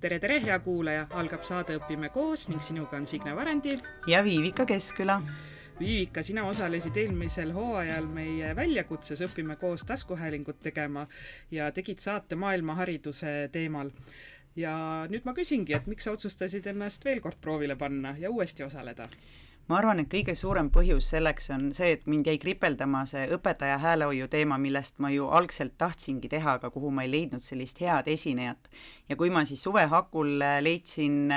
Tere, hea kuulaja! Algab saade Õpime koos ning sinuga on Signe Varendi ja Viivika Keskküla. Viivika, sina osalesid eelmisel hooajal meie väljakutses Õpime koos taskuhäälingut tegema ja tegid saate maailmahariduse teemal. Ja nüüd ma küsingi, et miks sa otsustasid ennast veel kord proovile panna ja uuesti osaleda? Ma arvan, et kõige suurem põhjus selleks on see, et mind jäi kripeldama see õpetaja häälehoiu teema, millest ma ju algselt tahtsingi teha, aga kuhu ma ei leidnud sellist head esinejat. Ja kui ma siis suvehakul leidsin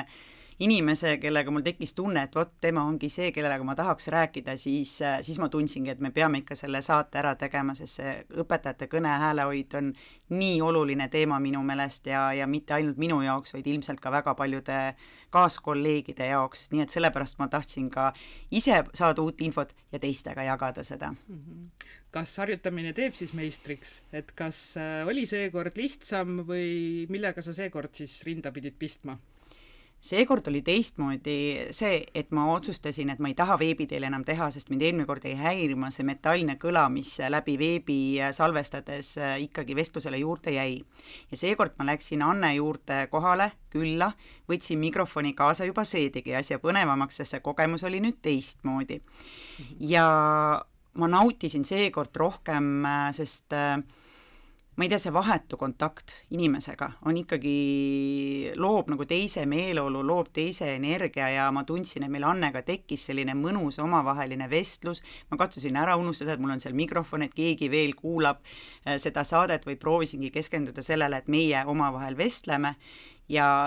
inimese, kellega mul tekkis tunne, et vot tema ongi see, kellega ma tahaks rääkida, siis ma tundsingi, et me peame ikka selle saate ära tegema, sest see õpetajate kõne häälehoid on nii oluline teema minu meelest ja mitte ainult minu jaoks, vaid ilmselt ka väga paljude kaaskolleegide jaoks, nii et sellepärast ma tahtsin ka ise saada uut infot ja teistega jagada seda. Kas harjutamine teeb siis meistriks? Et kas oli seekord lihtsam või millega sa seekord siis rinda pidid pistma? Seekord oli teistmoodi see, et ma otsustasin, et ma ei taha veebiteel enam teha, sest mind eelmine kord ei häirima see metallne kõla, mis läbi veebi salvestades ikkagi vestlusele juurde jäi. Ja seekord ma läksin Anne juurde kohale, külla, võtsin mikrofoni kaasa, juba see tegi asja põnevamaks, sest see kogemus oli nüüd teistmoodi. Ja ma nautisin seekord rohkem, sest ma ei tea, see vahetu kontakt inimesega on ikkagi, loob nagu teise meeleolu, loob teise energia ja ma tundsin, et meil Annega tekkis selline mõnus omavaheline vestlus. Ma katsusin ära unustada, et mul on seal mikrofon, et keegi veel kuulab seda saadet või proovisingi keskenduda sellele, et meie omavahel vestleme ja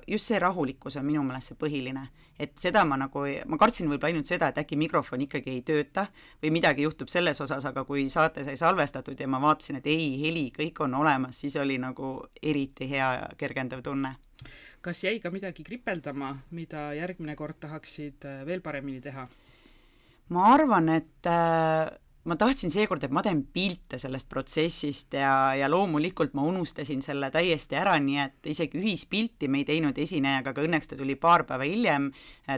just see rahulikkus on minu meelest see põhiline. Et seda ma kartsin võib-olla ainult seda, et äkki mikrofon ikkagi ei tööta või midagi juhtub selles osas, aga kui saate sai salvestatud ja ma vaatasin, et ei, heli, kõik on olemas, siis oli nagu eriti hea ja kergendav tunne. Kas jäi ka midagi kripeldama, mida järgmine kord tahaksid veel paremini teha? Ma arvan, et ma tahtsin seekord, et ma teen pilte sellest protsessist ja loomulikult ma unustasin selle täiesti ära, nii et isegi ühispilti me ei teinud esinejaga, aga õnneks ta tuli paar päeva hiljem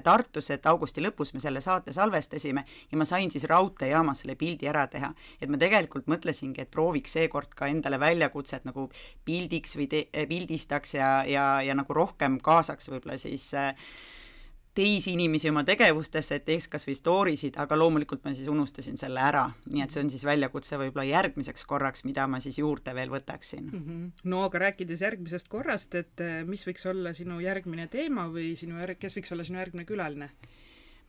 Tartus, et augusti lõpus me selle saate salvestasime ja ma sain siis raudteejaamas selle pildi ära teha. Et ma tegelikult mõtlesingi, et prooviks seekord ka endale väljakutset nagu pildiks või pildistaks ja nagu rohkem kaasaks võib-olla siis teisi inimesi oma tegevustesse, et teeks kas või storysid, aga loomulikult ma siis unustasin selle ära. Nii et see on siis väljakutse võib-olla järgmiseks korraks, mida ma siis juurde veel võtaksin. No aga rääkides järgmisest korrast, et mis võiks olla sinu järgmine teema või kes võiks olla sinu järgmine külaline?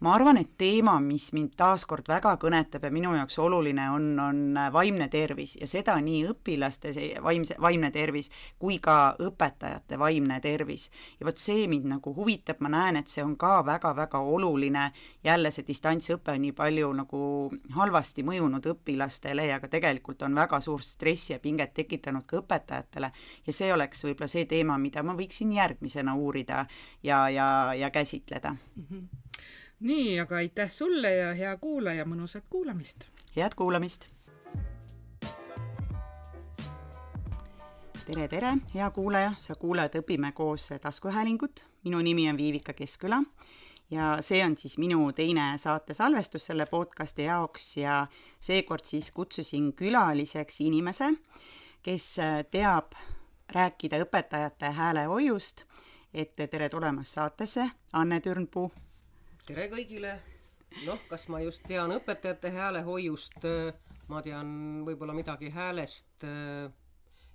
Ma arvan, et teema, mis mind taaskord väga kõnetab ja minu jaoks oluline on vaimne tervis ja seda nii õpilaste vaimne tervis kui ka õpetajate vaimne tervis. Ja vot see mind nagu huvitab, ma näen, et see on ka väga-väga oluline. Jälle see distantsõpe on nii palju nagu halvasti mõjunud õpilastele ja ka tegelikult on väga suur stressi ja pinget tekitanud ka õpetajatele ja see oleks võib-olla see teema, mida ma võiksin järgmisena uurida ja käsitleda. Nii, aga aitäh sulle ja hea kuulaja, mõnusat kuulamist! Head kuulamist! Tere, hea kuulaja, sa kuulad Õpime koos taskuhäälingut. Minu nimi on Viivika Keskküla ja see on siis minu teine saate salvestus selle podcasti jaoks ja seekord siis kutsusin külaliseks inimese, kes teab rääkida õpetajate häälehoiust, et tere tulemast saatesse, Anne Türnpuu. Tere kõigile! Kas ma just tean õpetajate häälehoiust, ma tean võib-olla midagi häälest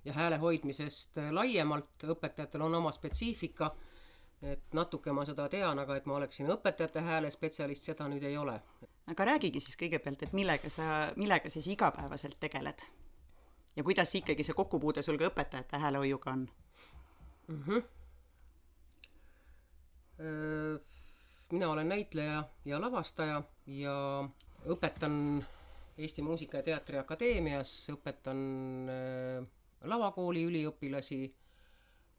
ja hääle hoidmisest laiemalt, õpetajatel on oma spetsiifika, et natuke ma seda tean, aga et ma oleksin õpetajate hääle spetsialist, seda nüüd ei ole. Aga räägigi siis kõigepealt, et millega sa siis igapäevaselt tegeled? Ja kuidas ikkagi see kokkupuude sul ka õpetajate häälehoiuga on? Mina olen näitleja ja lavastaja ja õpetan Eesti Muusika- ja Teatriakadeemias, õpetan lavakooli üliõpilasi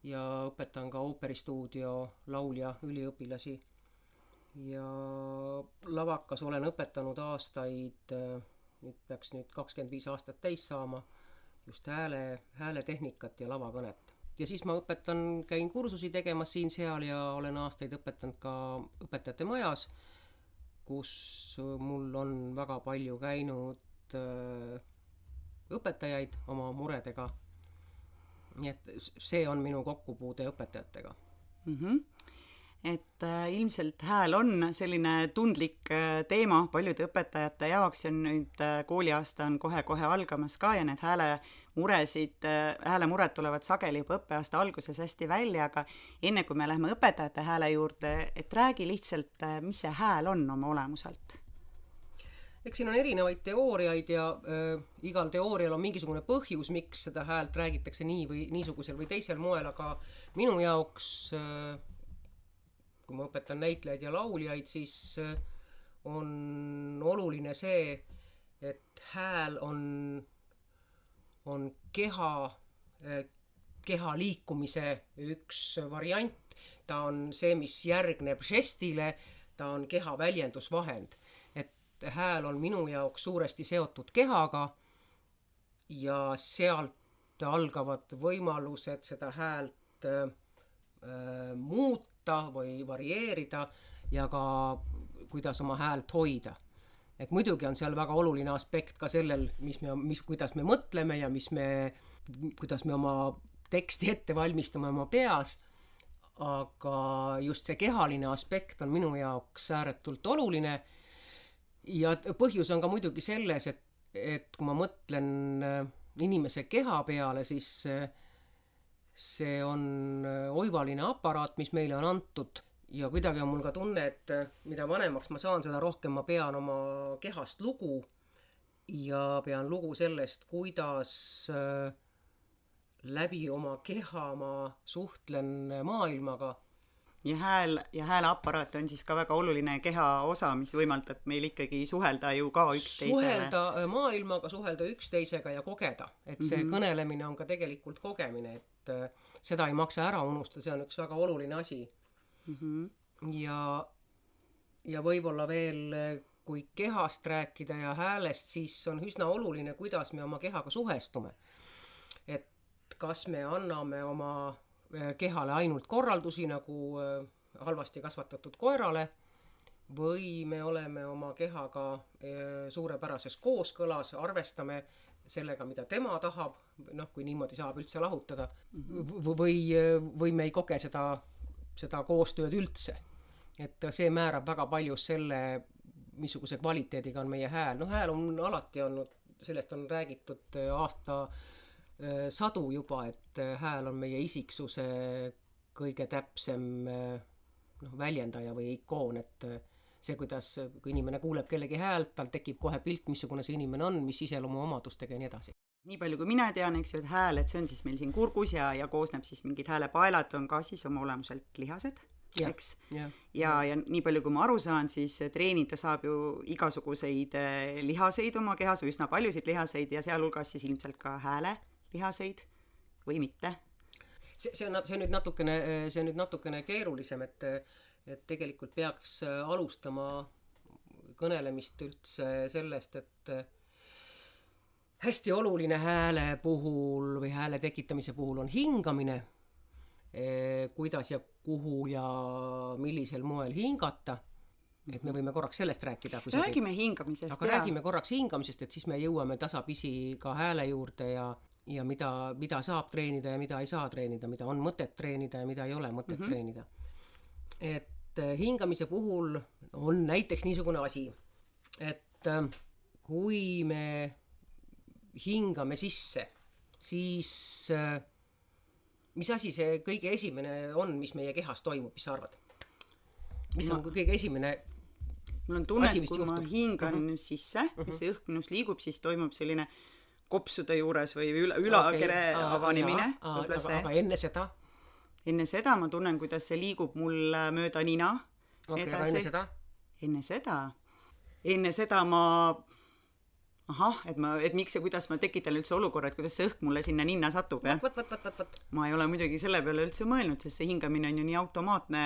ja õpetan ka ooperistuudio laulja üliõpilasi. Ja lavakas olen õpetanud aastaid, nüüd peaks 25 aastat täis saama, just hääletehnikat ja lavakõnet. Ja siis ma käin kursusi tegemas siin-seal ja olen aastaid õpetanud ka õpetajate majas, kus mul on väga palju käinud õpetajaid oma muredega. Nii et see on minu kokkupuude õpetajatega. Et ilmselt hääl on selline tundlik teema paljude õpetajate jaoks ja nüüd kooliaasta on kohe-kohe algamas ka ja need häälemured tulevad sageli juba õppeaasta alguses hästi välja, aga enne kui me lähme õpetajate hääle juurde, et räägi lihtsalt, mis see hääl on oma olemuselt? Eks siin on erinevaid teooriaid ja igal teoorial on mingisugune põhjus, miks seda häält räägitakse nii või niisugusel või teisel moel, aga minu jaoks kui ma õpetan näitlejaid ja lauljaid, siis on oluline see, et hääl on keha liikumise üks variant, ta on see, mis järgneb žestile, ta on keha väljendusvahend. Et hääl on minu jaoks suuresti seotud kehaga ja sealt algavad võimalused seda häält muuta või varieerida ja ka kuidas oma häält hoida. Et muidugi on seal väga oluline aspekt ka sellel, kuidas me mõtleme ja kuidas me oma teksti ette valmistame oma peas, aga just see kehaline aspekt on minu jaoks ääretult oluline ja põhjus on ka muidugi selles, et kui ma mõtlen inimese keha peale, siis see on oivaline aparaat, mis meile on antud ja kuidagi on mul ka tunne, et mida vanemaks ma saan, seda rohkem ma pean oma kehast lugu ja pean lugu sellest, kuidas läbi oma keha ma suhtlen maailmaga. Ja hääleaparaat on siis ka väga oluline keha osa, mis võimaldab meil ikkagi suhelda ju ka üksteisele. Suhelda maailmaga, suhelda üksteisega ja kogeda. Et see kõnelemine on ka tegelikult kogemine, et seda ei maksa ära unustada, see on üks väga oluline asi. Ja võib-olla veel, kui kehast rääkida ja häälest, siis on üsna oluline, kuidas me oma kehaga suhestume. Et kas me anname oma kehale ainult korraldusi nagu halvasti kasvatatud koerale või me oleme oma kehaga suurepärases kooskõlas, arvestame sellega, mida tema tahab, kui niimoodi saab üldse lahutada või me ei koge seda koostööd üldse. Et see määrab väga palju selle, missuguse kvaliteediga on meie hääl. Hääl on alati olnud, sellest on räägitud aasta sadu juba, et hääl on meie isiksuse kõige täpsem väljendaja või ikoon, et see, kuidas, kui inimene kuuleb kellegi häält, tal tekib kohe pilt, missugune see inimene on, mis iseloomu omadustega ja nii edasi. Nii palju kui mina tean, eks ju, et hääl, et see on siis meil siin kurgus ja koosneb siis mingid häälepaelad, on ka siis oma olemuselt lihased, eks? Ja nii palju kui ma aru saan, siis treenida saab ju igasuguseid lihaseid oma kehas, üsna paljusid lihaseid ja sealhulgas siis ilmselt ka hääle lihaseid või mitte? See on nüüd natukene keerulisem, et tegelikult peaks alustama kõnelemist üldse sellest, et hästi oluline hääle puhul või hääle tekitamise puhul on hingamine, kuidas ja kuhu ja millisel moel hingata. Et me võime korraks sellest rääkida. Räägime hingamisest. Aga räägime korraks hingamisest, et siis me jõuame tasapisi ka hääle juurde ja mida saab treenida ja mida ei saa treenida, mida on mõtet treenida ja mida ei ole mõtet treenida. Et hingamise puhul on näiteks niisugune asi, et kui me hingame sisse, siis mis asi see kõige esimene on, mis meie kehas toimub, mis sa arvad? Mis on kõige esimene mul on tunne, et kui ma hingan sisse, see õhk minust liigub, siis toimub selline kopsude juures või ülakere avanemine. Aga enne seda? Enne seda ma tunnen, kuidas see liigub mul mööda nina. Aga enne seda? Enne seda ma et miks ja kuidas ma tekitan üldse olukorra, et kuidas see õhk mulle sinna ninna satub. Ma ei ole muidugi selle peale üldse mõelnud, sest see hingamine on ju nii automaatne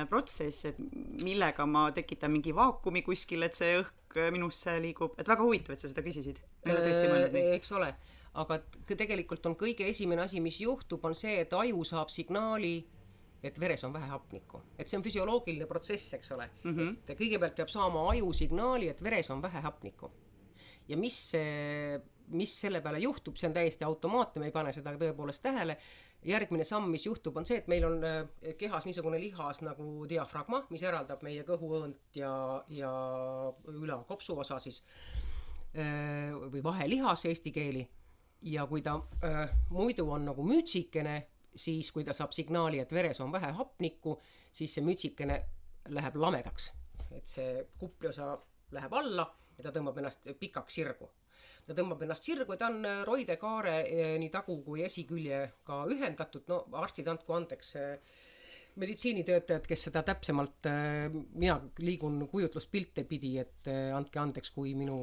protsess, et millega ma tekitan mingi vaakumi kuskil, et see õhk minusse liigub. Et väga huvitav, et sa seda küsisid. Eks ole. Aga tegelikult on kõige esimene asi, mis juhtub, on see, et aju saab signaali, et veres on vähe hapnikku. Et see on füsioloogiline protsess, eks ole. Et kõigepealt peab saama aju signaali, et veres on vähe hapnikku. Ja mis selle peale juhtub, see on täiesti automaatne, me ei pane seda tõepoolest tähele, järgmine samm, mis juhtub, on see, et meil on kehas niisugune lihas nagu diafragma, mis eraldab meie kõhuõõnt ja üla kopsuosa siis, või vahelihas eesti keeli. Ja kui ta muidu on nagu mütsikene, siis kui ta saab signaali, et veres on vähe hapnikku, siis see mütsikene läheb lamedaks. Et see kupliosa läheb alla ja ta tõmbab ennast pikaks sirgu. Ta tõmbab ennast sirgu ja ta on roidekaare nii tagu kui esiküljega ühendatud. No arstid andku andeks meditsiinitöötajad, kes seda täpsemalt, mina liigun kujutluspilte pidi, et andke andeks, kui minu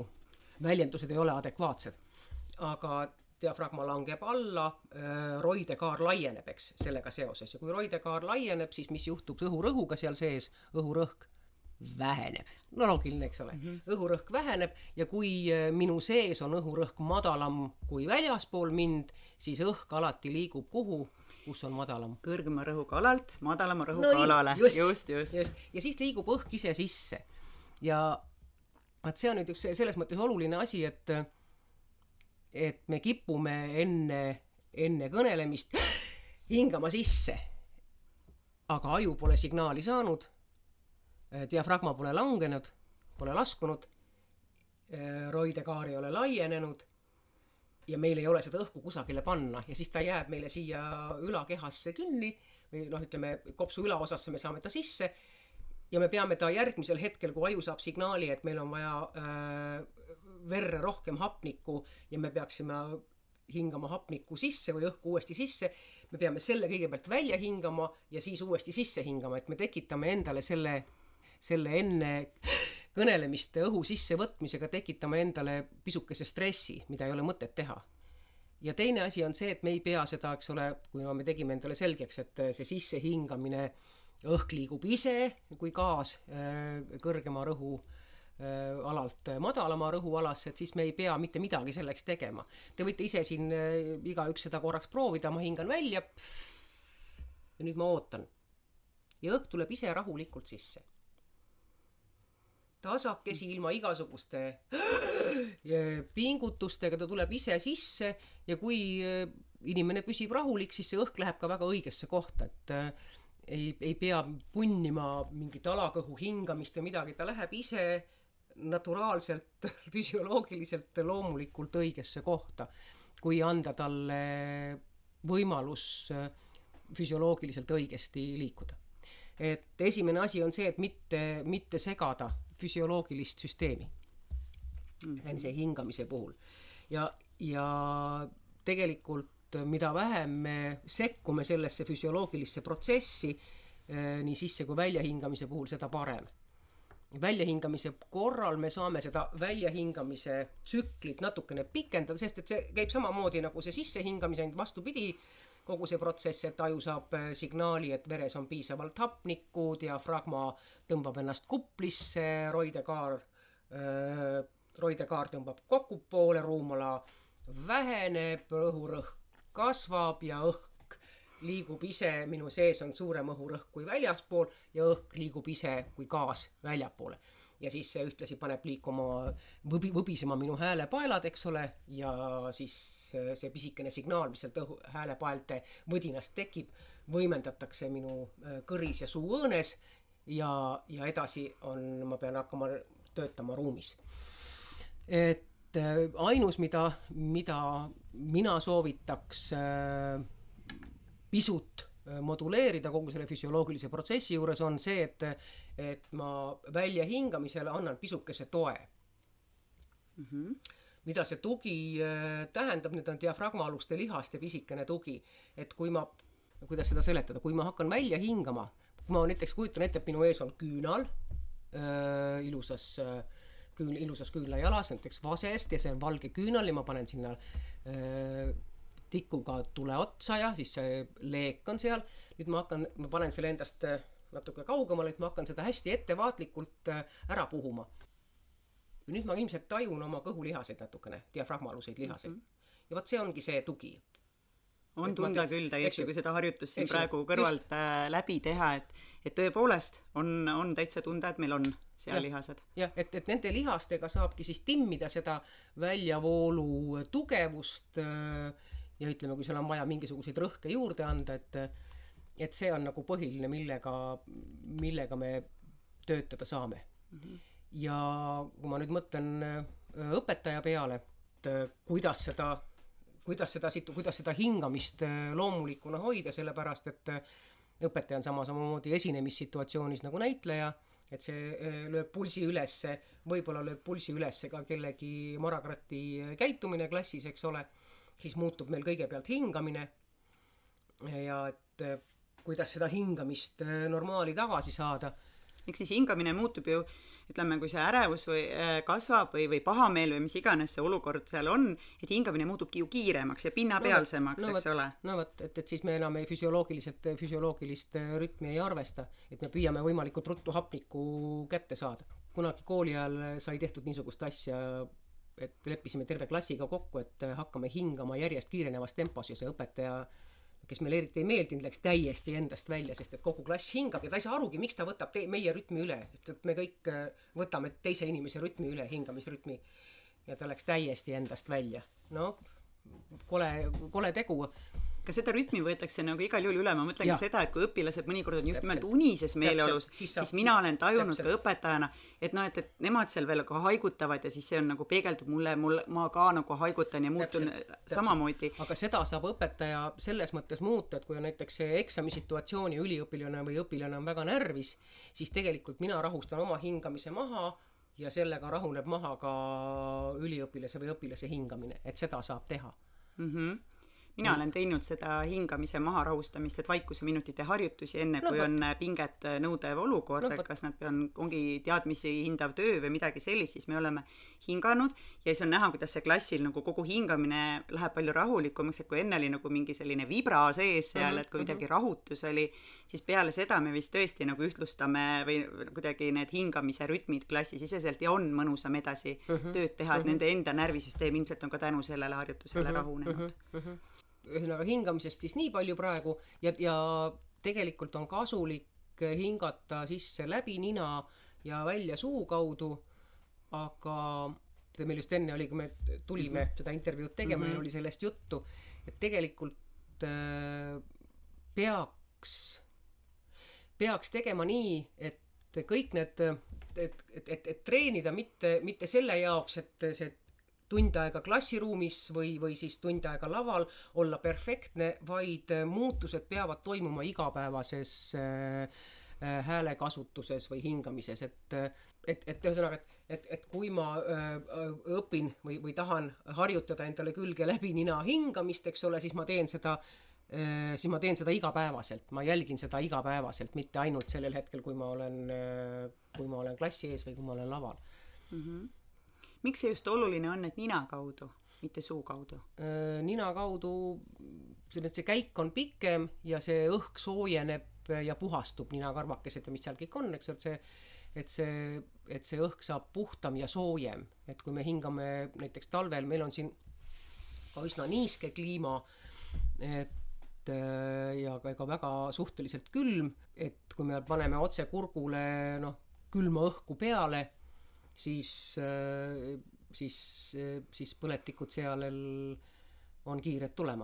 väljendused ei ole adekvaatsed. Aga diafragma langeb alla, roidekaar laieneb, eks, sellega seoses. Ja kui roidekaar laieneb, siis mis juhtub õhurõhuga seal sees? Õhurõhk väheneb. No loogiline, eks ole. Õhurõhk väheneb ja kui minu sees on õhurõhk madalam kui väljaspool mind, siis õhk alati liigub kuhu, kus on madalam. Kõrgema rõhuga alalt, madalama rõhuga alale. Just. Ja siis liigub õhk ise sisse. Ja see on nüüd üks selles mõttes oluline asi, et me kipume enne kõnelemist hingama sisse. Aga aju pole signaali saanud, diafragma pole langenud, pole laskunud, roidekaar ei ole laienenud ja meil ei ole seda õhku kusagile panna ja siis ta jääb meile siia ülakehasse kinni või ütleme, kopsu ülaosasse me saame ta sisse ja me peame ta järgmisel hetkel, kui aju saab signaali, et meil on vaja verre rohkem hapnikku ja me peaksime hingama hapnikku sisse või õhku uuesti sisse, me peame selle kõigepealt välja hingama ja siis uuesti sisse hingama, et me tekitame endale selle enne kõnelemiste õhu sisse võtmisega tekitame endale pisukese stressi, mida ei ole mõtet teha. Ja teine asi on see, et me ei pea seda, eks ole, kui me tegime endale selgeks, et see sisse hingamine õhk liigub ise kui gaas kõrgema rõhu alalt madalama rõhualasse, et siis me ei pea mitte midagi selleks tegema. Te võite ise siin igaüks seda korraks proovida, ma hingan välja ja nüüd ma ootan. Ja õhk tuleb ise rahulikult sisse. Tasakesi ilma igasuguste pingutustega, ta tuleb ise sisse ja kui inimene püsib rahulik, siis see õhk läheb ka väga õigesse kohta, et ei pea punnima mingit alakõhu hingamist või midagi, ta läheb ise naturaalselt, füsioloogiliselt loomulikult õigesse kohta, kui anda talle võimalus füsioloogiliselt õigesti liikuda. Et esimene asi on see, et mitte segada füsioloogilist süsteemi see hingamise puhul. Ja tegelikult mida vähem me sekkume sellesse füsioloogilisse protsessi nii sisse kui väljahingamise puhul, seda parem. Väljahingamise korral me saame seda väljahingamise tsüklit natukene pikendada, sest et see käib samamoodi nagu see sissehingamise, ainult vastupidi, kogu see protsess, et aju saab signaali, et veres on piisavalt hapnikku, diafragma tõmbab ennast kuplisse, roidekaar tõmbab kokku poole, ruumala väheneb, õhurõhk kasvab ja õhk liigub ise, minu sees on suurem õhurõhk kui väljaspool ja õhk liigub ise kui gaas väljapoole. Ja siis see ühtlasi paneb liikuma, võbisema minu häälepaelad, eks ole, ja siis see pisikene signaal, mis sealt häälepaelte võdinast tekib, võimendatakse minu kõris ja suuõõnes ja edasi ma pean hakkama töötama ruumis. Et ainus, mida mina soovitaks pisut moduleerida kogu selle füsioloogilise protsessi juures on see, et ma välja hingamisele annan pisukese toe. Mida see tugi tähendab, nüüd on diafragma-aluste lihaste pisikene tugi, et kuidas seda seletada, kui ma hakkan välja hingama, kui ma näiteks kujutan ette, et minu ees on küünal, ilusas küünlajalas, näiteks vasest ja see on valge küünal ja ma panen sinna tikuga tule otsa ja siis see leek on seal. Nüüd ma panen selle endast natuke kaugemale, et ma hakkan seda hästi ettevaatlikult ära puhuma. Ja nüüd ma ilmselt tajun oma kõhulihaseid natukene, diafragma-aluseid lihaseid. Ja vaat see ongi see tugi. On tunda küll täiesti, kui seda harjutust siin praegu kõrvalt läbi teha, et tõepoolest on täitsa tunda, et meil on seal lihased. Jah, et nende lihastega saabki siis timmida seda väljavoolu tugevust ja ütleme, kui seal on vaja mingisuguseid rõhke juurde anda, et see on nagu põhiline, millega me töötada saame. Ja kui ma nüüd mõtlen õpetaja peale, et kuidas seda hingamist loomulikuna hoida, sellepärast, et õpetaja on samamoodi esinemissituatsioonis nagu näitleja, et see lööb pulsi ülesse, võib-olla lööb pulsi ülesse ka kellegi marakrati käitumine klassis, eks ole, siis muutub meil kõigepealt hingamine ja et kuidas seda hingamist normaali tagasi saada. Eks siis hingamine muutub ju, ütleme, kui see ärevus kasvab või pahameel või mis iganes see olukord seal on, et hingamine muutubki ju kiiremaks ja pinnapealsemaks, eks ole. No vot, et siis me enam füsioloogilist rütmi ei arvesta, et me püüame võimalikult ruttu hapniku kätte saada. Kunagi kooli ajal sai tehtud niisugust asja, et leppisime terve klassiga kokku, et hakkame hingama järjest kiirenevas tempos ja see õpetaja, kes meil eriti ei meeldinud, läks täiesti endast välja, sest et kogu klass hingab ja ta ei saa arugi, miks ta võtab meie rütmi üle, sest et me kõik võtame teise inimese rütmi üle, hingamisrütmi, ja ta läks täiesti endast välja. No, kole tegu. Ka seda rütmi võetakse nagu igal juhul üle, ma mõtlen ka seda, et kui õpilased mõnikord on just nimelt unises meeleolus, siis mina olen tajunud ka õpetajana, et no, et nemad seal veel ka haigutavad ja siis see on nagu peegeldub mulle, ma ka nagu haigutan ja muutun samamoodi. Aga seda saab õpetaja selles mõttes muuta, et kui on näiteks eksamisituatsiooni üliõpilane või õpilane on väga närvis, siis tegelikult mina rahustan oma hingamise maha ja sellega rahuneb maha ka üliõpilase või õpilase hingamine, et seda saab teha. Mina olen teinud seda hingamise maharahustamist, et vaikuseminutite harjutusi enne, kui on pinget nõudev olukord, et kas nad ongi teadmisi hindav töö või midagi sellist, siis me oleme hinganud ja siis on näha, kuidas see klassil nagu kogu hingamine läheb palju rahulikumaks, et kui enne oli nagu mingi selline vibra sees seal, et kui midagi rahutus oli, siis peale seda me vist tõesti nagu ühtlustame või kuidagi need hingamise rütmid klassisiseselt ja on mõnusam edasi tööd teha, et nende enda närvisüsteem ilmselt on ka tänu sellele harjutusele rahunenud. Ühesõnaga hingamisest siis nii palju praegu ja tegelikult on kasulik hingata sisse läbi nina ja välja suu kaudu, aga meil just enne oli, kui me tulime seda intervjuud tegema, meil oli sellest juttu, et tegelikult peaks tegema nii, et kõik need, et treenida mitte selle jaoks, et see tund aega klassiruumis või siis tund aega laval olla perfektne, vaid muutused peavad toimuma igapäevases häälekasutuses või hingamises, et ühesõnaga, et kui ma õpin või tahan harjutada endale külge läbi nina hingamist, eks ole, siis ma teen seda igapäevaselt, ma jälgin seda igapäevaselt, mitte ainult sellel hetkel, kui ma olen klassi ees või kui ma olen laval. Miks see just oluline on, et nina kaudu, mitte suu kaudu? Nina kaudu see käik on pikem ja see õhk soojeneb ja puhastub ninakarvakesed ja mis seal kõik on, eks et see õhk saab puhtam ja soojem, et kui me hingame näiteks talvel, meil on siin ka üsna niiske kliima, ja ka väga suhteliselt külm, et kui me paneme otse kurgule külma õhku peale, siis põletikud seal on kiired tulema.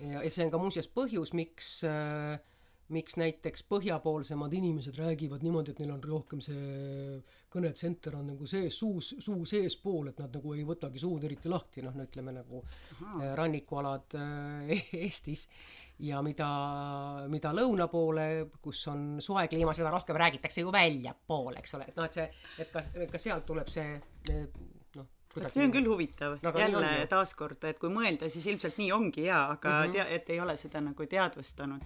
Ja see on ka muuseas põhjus, miks näiteks põhjapoolsemad inimesed räägivad niimoodi, et neil on rohkem see kõnetsenter on nagu sees, suu seespool, et nad nagu ei võtagi suud eriti lahti, ütleme nagu rannikualad Eestis. Ja mida lõuna poole, kus on soe kliima, seda rohkem räägitakse ju välja poole, eks ole, et ka sealt tuleb see see on küll huvitav, jälle taaskord, et kui mõelda, siis ilmselt nii ongi aga et ei ole seda nagu teadvustanud.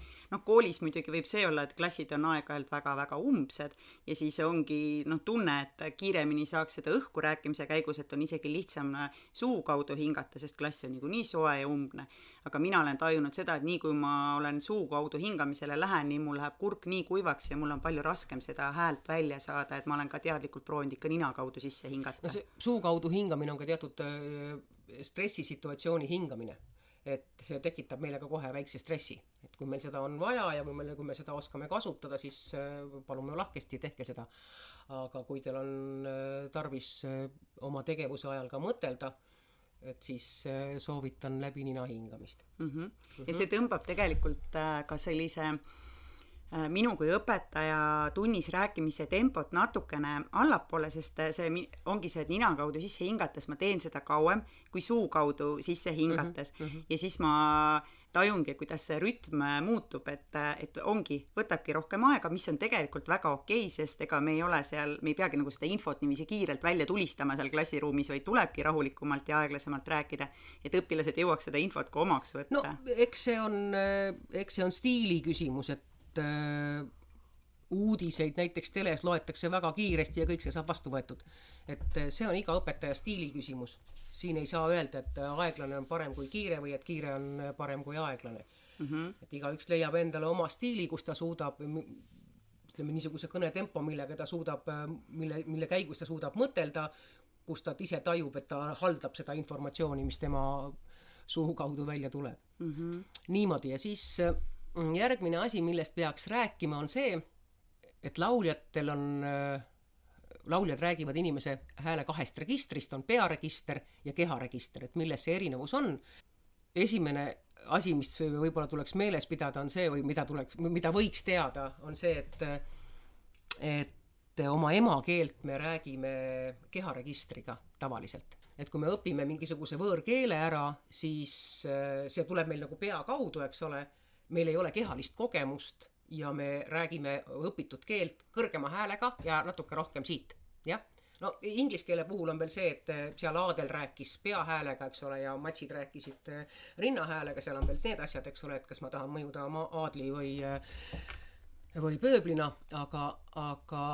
Koolis muidugi võib see olla, et klassid on aeg-ajalt väga-väga umbsed ja siis ongi tunne, et kiiremini saaks seda õhku rääkimise käigus, et on isegi lihtsam suu kaudu hingata, sest klass on nii soe ja umbne. Aga mina olen tajunud seda, et nii kui ma olen suu kaudu hingamisele lähen, nii mul läheb kurk nii kuivaks ja mul on palju raskem seda häält välja saada, et ma olen ka teadlikult proovinud ikka nina kaudu sisse hingata. See suu kaudu hingamine on ka teatud stressisituatsiooni hingamine, et see tekitab meile ka kohe väikse stressi, et kui meil seda on vaja ja kui me seda oskame kasutada, siis palume lahkesti, tehke seda, aga kui teil on tarvis oma tegevuse ajal ka mõtelda, et siis soovitan läbi nina hingamist. Ja see tõmbab tegelikult ka sellise minu kui õpetaja tunnis rääkimise tempot natukene allapoole, sest see ongi see, et nina kaudu sisse hingates ma teen seda kauem kui suu kaudu sisse hingates. Ja siis ma tajungi, kuidas see rütm muutub, et ongi, võtabki rohkem aega, mis on tegelikult väga okei, sest ega me ei ole seal, me ei peagi nagu seda infot niiviisi kiirelt välja tulistama seal klassiruumis, vaid tulebki rahulikumalt ja aeglasemalt rääkida, et õpilased jõuaks seda infot ka omaks võtta. No eks see on stiili küsimus, et uudiseid näiteks teles loetakse väga kiiresti ja kõik see saab vastu võetud. Et see on iga õpetaja stiili küsimus. Siin ei saa öelda, et aeglane on parem kui kiire või et kiire on parem kui aeglane. Et igaüks leiab endale oma stiili, kus ta suudab, ütleme niisuguse kõnetempo, millega ta suudab, mille käigus ta suudab mõtelda, kus ta ise tajub, et ta haldab seda informatsiooni, mis tema suhu kaudu välja tuleb. Niimoodi ja siis järgmine asi, millest peaks rääkima, on see, et lauljad räägivad inimese hääle 2 registrist, on pearegister ja keharegister, et milles see erinevus on. Esimene asi, mis võib-olla tuleks meeles pidada, on see, või mida võiks teada, on see, et oma emakeelt me räägime keharegistriga tavaliselt. Et kui me õpime mingisuguse võõrkeele ära, siis see tuleb meil nagu pea kaudu, eks ole, meil ei ole kehalist kogemust ja me räägime õpitud keelt kõrgema häälega ja natuke rohkem siit. Ja? No, inglise keele puhul on veel see, et seal Aadel rääkis peahäälega, eks ole, ja Matsid rääkisid rinnahäälega, seal on veel need asjad, eks ole, et kas ma tahan mõjuda Aadli või pööblina, aga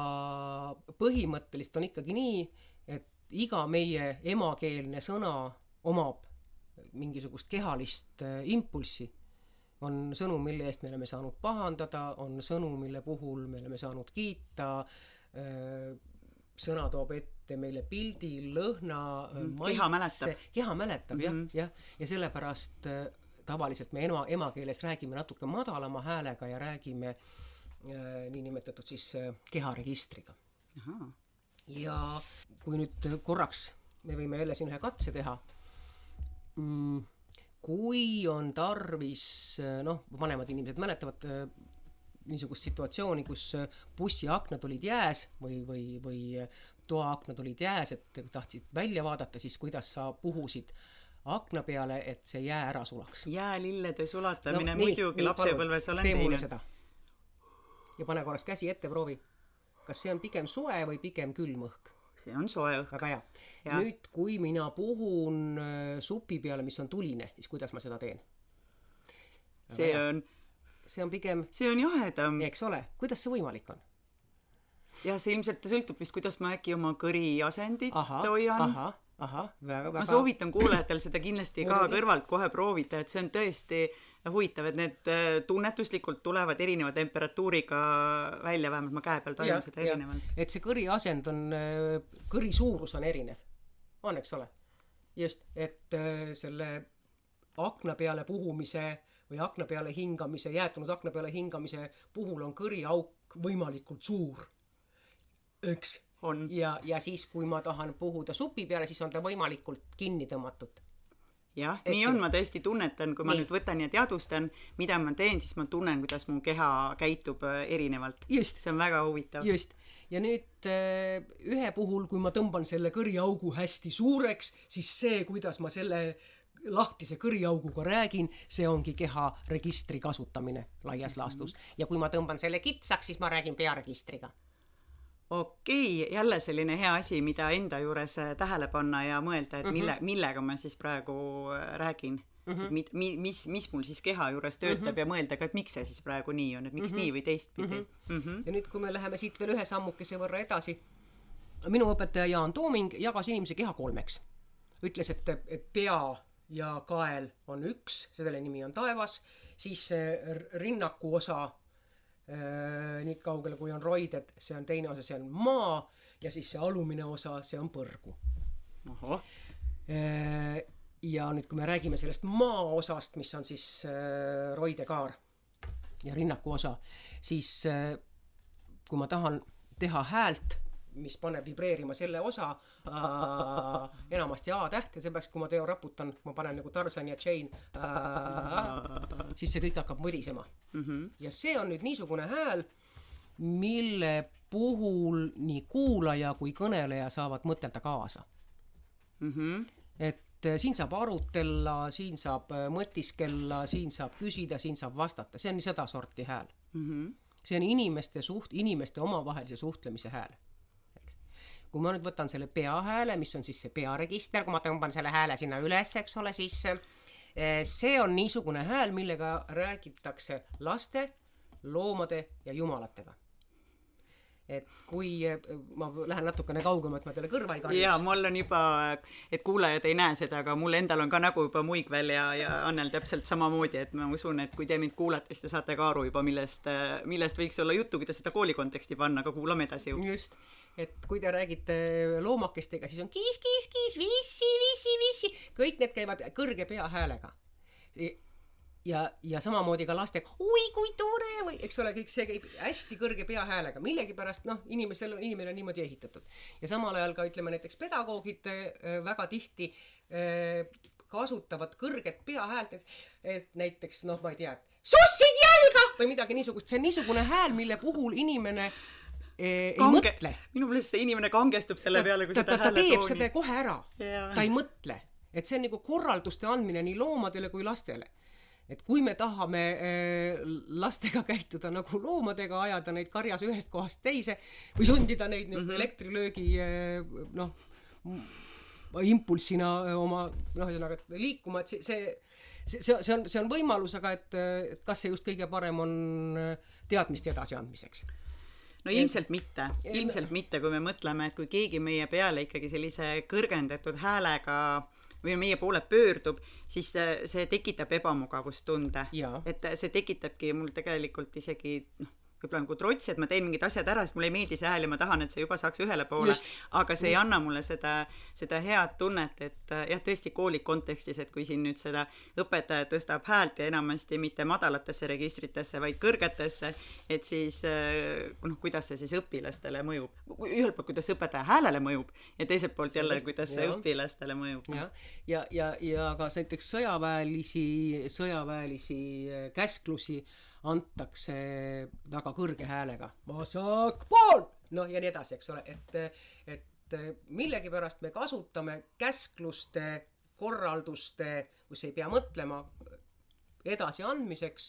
põhimõtteliselt on ikkagi nii, et iga meie emakeelne sõna omab mingisugust kehalist impulssi. On sõnu, mille eest me oleme saanud pahandada, on sõnu, mille puhul me oleme saanud kiita, sõna toob ette meile pildi, lõhna, maitse. Keha mäletab, jah. Ja sellepärast tavaliselt me emakeeles räägime natuke madalama häälega ja räägime niinimetatud siis keharegistriga. Ja kui nüüd korraks me võime jälle siin ühe katse teha, kui on tarvis, vanemad inimesed mäletavad niisugust situatsiooni, kus bussi aknad olid jääs või toa aknad olid jääs, et tahtsid välja vaadata, siis kuidas sa puhusid akna peale, et see jää ära sulaks. Jäälillede sulatamine muidugi lapsepõlves olen teinud. Ja pane korraks käsi ette, proovi. Kas see on pigem soe või pigem külm õhk? See on soe õhk. Väga hea. Nüüd, kui mina puhun supi peale, mis on tuline, siis kuidas ma seda teen? See on pigem... See on jahedam. Eks ole. Kuidas see võimalik on? Ja see ilmselt sõltub vist, kuidas ma äkki oma kõri asendit hoian. Väga. Ma soovitan kuulajatel seda kindlasti ka kõrvalt kohe proovida, et see on tõesti huvitav, et need tunnetuslikult tulevad erineva temperatuuriga välja, vähemalt ma käe peal tajun seda erinevalt. Et see kõri asend on, kõri suurus on erinev. On, eks ole? Just, et selle akna peale puhumise või akna peale hingamise, jäätunud akna peale hingamise puhul on kõri auk võimalikult suur. Eks? On. Ja siis, kui ma tahan puhuda supi peale, siis on ta võimalikult kinni tõmmatud. Jah, nii on, ma tõesti tunnetan, kui ma nüüd võtan ja teadvustan, mida ma teen, siis ma tunnen, kuidas mu keha käitub erinevalt. Just. See on väga huvitav. Just. Ja nüüd ühe puhul, kui ma tõmban selle kõriaugu hästi suureks, siis see, kuidas ma selle lahtise kõriauguga räägin, see ongi keharegistri kasutamine laias laastus. Ja kui ma tõmban selle kitsaks, siis ma räägin pearegistriga. Okei, jälle selline hea asi, mida enda juures tähele panna ja mõelda, et millega ma siis praegu räägin. Mis mul siis keha juures töötab ja mõelda ka, et miks see siis praegu nii on, et miks nii või teistpidi. Ja nüüd, kui me läheme siit veel ühe sammukese võrra edasi, minu õpetaja Jaan Tooming jagas inimese keha 3. Ütles, et pea ja kael on üks, selle nimi on taevas, siis rinnaku osa nii kaugele kui on roided, see on teine osa, see on maa ja siis see alumine osa, see on põrgu. Ja nüüd, kui me räägime sellest maa osast, mis on siis roidekaar ja rinnaku osa, siis kui ma tahan teha häält mis paneb vibreerima selle osa enamasti A-täht ja see peaks, kui ma raputan, ma panen nagu Tarzan ja Jane, siis see kõik hakkab mõdisema. Ja see on nüüd niisugune hääl, mille puhul nii kuulaja kui kõneleja saavad mõtelda kaasa. Et siin saab arutella, siin saab mõtiskella, siin saab küsida, siin saab vastata. See on seda sorti hääl. See on inimeste omavahelise suhtlemise hääl. Kui ma nüüd võtan selle peahääle, mis on siis see pearegister, kui ma tõmban selle hääle sinna üles, eks ole, siis see on niisugune hääl, millega räägitakse laste, loomade ja jumalatega. Et kui ma lähen natukene kaugema, et ma teile kõrva ei kahjuks. Jaa, mul on juba, et kuulajad ei näe seda, aga mul endal on ka nägu juba muigvel ja Annel täpselt samamoodi, et ma usun, et kui te mind kuulate, siis te saate ka aru juba, millest võiks olla juttu, kuidas seda kooli konteksti panna, aga kuulame edasi. Just, et kui te räägite loomakestega, siis on kiis, kiis, kiis, vissi, vissi, vissi, kõik need käivad kõrge peahäälega. Ja samamoodi ka lastega, ui kui tore, või eks ole, kõik see käib hästi kõrge peahäälega, millegipärast, inimene on niimoodi ehitatud. Ja samal ajal ka, ütleme, näiteks pedagoogid väga tihti kasutavad kõrget peahäält, et näiteks, ma ei tea, sussid jalga või midagi niisugust, see on niisugune hääl, mille puhul inimene ei mõtle. Minu meelest see inimene kangestub selle peale, kui seda hääle tooni. Ta teeb seda kohe ära, ta ei mõtle, et see on nagu korralduste andmine nii loomadele kui lastele. Et kui me tahame lastega käituda nagu loomadega, ajada neid karjas ühest kohast teise või sundida neid elektrilöögi impulsina oma liikuma, et see on võimalus, aga et kas see just kõige parem on teadmiste edasi andmiseks? No ilmselt mitte, kui me mõtleme, et kui keegi meie peale ikkagi sellise kõrgendatud häälega või meie poole pöördub, siis see tekitab ebamugavustunde. Et see tekitabki mul tegelikult isegi võib-olla nagu trotsi, et ma teen mingid asjad ära, sest mulle ei meeldi see hääl ja ma tahan, et see juba saaks ühele poole, aga see ei anna mulle seda head tunnet, et jah, tõesti kooli kontekstis, et kui siin nüüd seda õpetaja tõstab häält ja enamasti mitte madalatesse registritesse, vaid kõrgetesse, et siis kuidas see siis õpilastele mõjub. Ühelt poolt, kuidas õpetaja häälele mõjub ja teiselt poolt jälle, kuidas see õpilastele mõjub. Ja ka näiteks sõjaväelisi käsklusi antakse väga kõrge häälega. Vasakpool! Ja nii edasi, eks ole. Et millegipärast me kasutame käskluste, korralduste, kus ei pea mõtlema, edasi andmiseks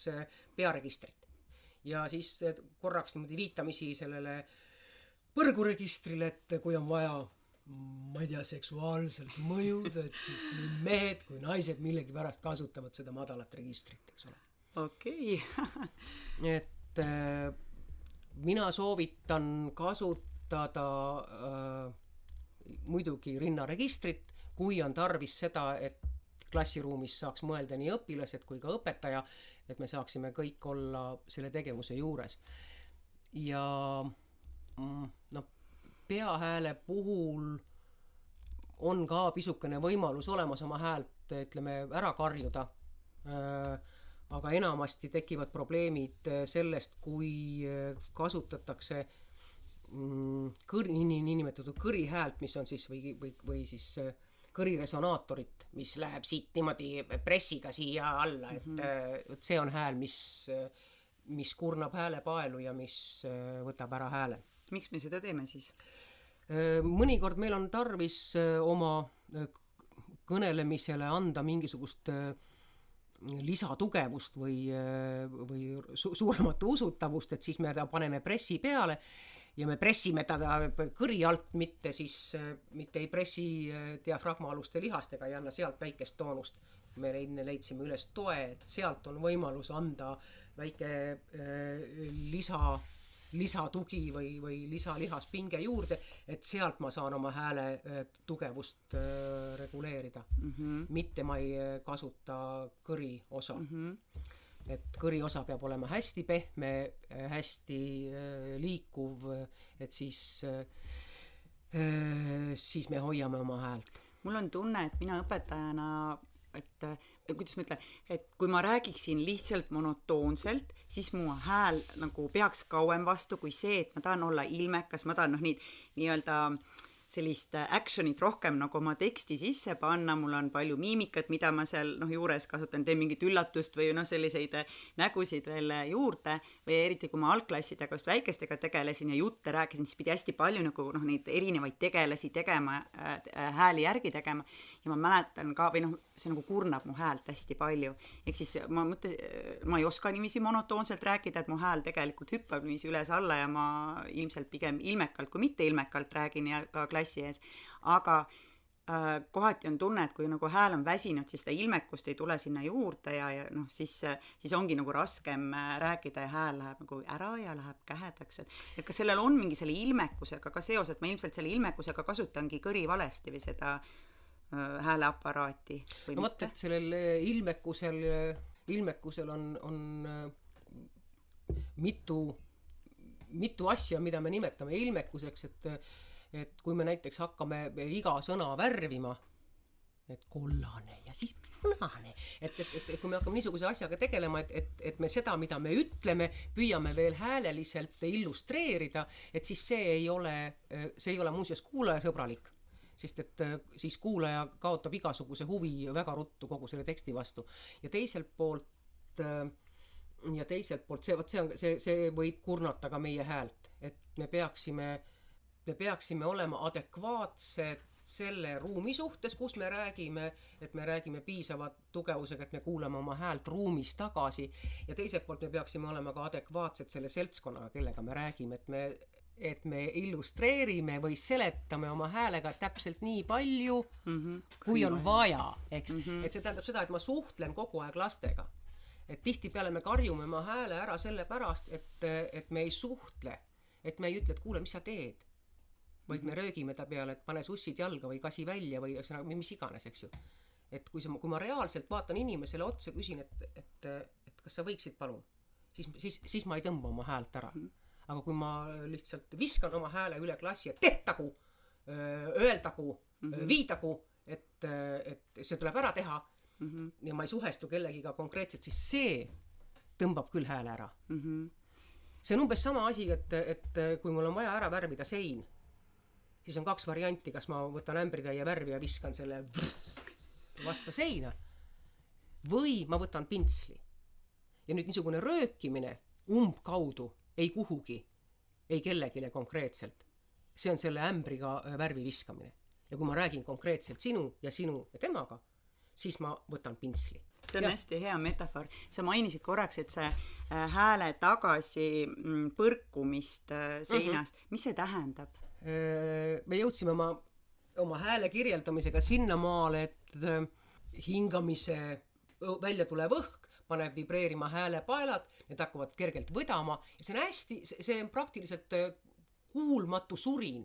pearegistrit. Ja siis korraks niimoodi viitamisi sellele põrguregistrile, et kui on vaja, ma ei tea, seksuaalselt mõjuda, et siis nii mehed kui naised millegipärast kasutavad seda madalat registrit, eks ole. Okei. Et mina soovitan kasutada muidugi rinnaregistrit, kui on tarvis seda, et klassiruumis saaks mõelda nii õpilased kui ka õpetaja, et me saaksime kõik olla selle tegevuse juures. Ja peahääle puhul on ka pisukene võimalus olemas oma häält, ütleme, ära karjuda. Aga enamasti tekivad probleemid sellest, kui kasutatakse niinimetatud kõrihäält, mis on siis või siis kõriresonaatorit, mis läheb siit niimoodi pressiga siia alla, et see on hääl, mis kurnab häälepaelu ja mis võtab ära hääle. Miks me seda teeme siis? Mõnikord meil on tarvis oma kõnelemisele anda mingisugust lisatugevust või suuremat usutavust, et siis me paneme pressi peale ja me pressime ta kõri alt, mitte ei pressi diafragmaaluste lihastega ja anna sealt väikest toonust. Me leidsime üles toe, et sealt on võimalus anda väike lisatugi või lisalihaspinge juurde, et sealt ma saan oma hääle tugevust reguleerida. Mitte ma ei kasuta kõri osa. Et kõri osa peab olema hästi pehme, hästi liikuv, et siis me hoiame oma häält. Mul on tunne, et mina õpetajana et kuidas ma ütlen, et kui ma räägiksin lihtsalt monotoonselt, siis mu hääl nagu peaks kauem vastu kui see, et ma tahan olla ilmekas, ma tahan nii-öelda sellist actionit rohkem nagu oma teksti sisse panna, mul on palju miimikat, mida ma seal juures kasutan, teen mingit üllatust või selliseid nägusid veel juurde, või eriti kui ma algklassidega just väikestega tegelesin ja jutte rääkisin, siis pidi hästi palju nagu neid erinevaid tegelasi tegema, hääli järgi tegema, ja ma mäletan ka, või see nagu kurnab mu häält hästi palju, ehk siis ma ei oska niiviisi monotoonselt rääkida, et mu hääl tegelikult hüppab niiviisi üles-alla ja ma ilmselt pigem ilmekalt kui mitte ilmekalt räägin ja ka klassi ees, aga kohati on tunne, et kui nagu hääl on väsinud, siis seda ilmekust ei tule sinna juurde ja siis ongi nagu raskem rääkida ja hääl läheb nagu ära ja läheb kähedaks, et kas sellel on mingi selle ilmekusega ka seos, et ma ilmselt selle ilmekusega kasutangi kõri valesti või seda hääleaparaati või no vot, et sellel ilmekusel on mitu asja, mida me nimetame ilmekuseks, et kui me näiteks hakkame iga sõna värvima, et kollane ja siis punane, et kui me hakkame niisuguse asjaga tegelema, et me seda, mida me ütleme, püüame veel hääleliselt illustreerida, et siis see ei ole muuseas kuulajasõbralik, sest et siis kuulaja kaotab igasuguse huvi väga ruttu kogu selle teksti vastu. Ja teiselt poolt see võib kurnata ka meie häält, et me peaksime olema adekvaatsed selle ruumi suhtes, kus me räägime, et me räägime piisava tugevusega, et me kuulame oma häält ruumis tagasi, ja teiselt poolt me peaksime olema ka adekvaatsed selle seltskonnaga, kellega me räägime, et me illustreerime või seletame oma häälega täpselt nii palju, kui on vaja, eks. Et see tähendab seda, et ma suhtlen kogu aeg lastega. Et tihtipeale me karjume oma hääle ära selle pärast, et me ei suhtle, et me ei ütle, et kuule, mis sa teed, vaid me röögime ta peale, et pane sussid jalga või kasi välja või mis iganes, eks ju. Et kui ma reaalselt vaatan inimesele otsa, küsin, et kas sa võiksid palun, siis ma ei tõmba oma häält ära. Aga kui ma lihtsalt viskan oma hääle üle klassi, et tehtagu, öeldagu, viidagu, et see tuleb ära teha, ja ma ei suhestu kellegiga konkreetselt, siis see tõmbab küll hääle ära. See on umbes sama asi, et kui mul on vaja ära värvida sein, siis on 2 varianti, kas ma võtan ämbritäie värvi ja viskan selle vasta seina või ma võtan pintsli. Ja nüüd niisugune röökimine umbkaudu ei kuhugi, ei kellegile konkreetselt. See on selle ämbriga värvi viskamine. Ja kui ma räägin konkreetselt sinu ja temaga, siis ma võtan pintsli. See on hästi hea metafoor. Sa mainisid korraks, et see hääle tagasi põrkumist seinast. Mis see tähendab? Me jõudsime oma hääle kirjeldamisega sinnamaale, et hingamise välja tulev õhk paneb vibreerima häälepaelad, need hakkavad kergelt võdama ja see on praktiliselt kuulmatu surin,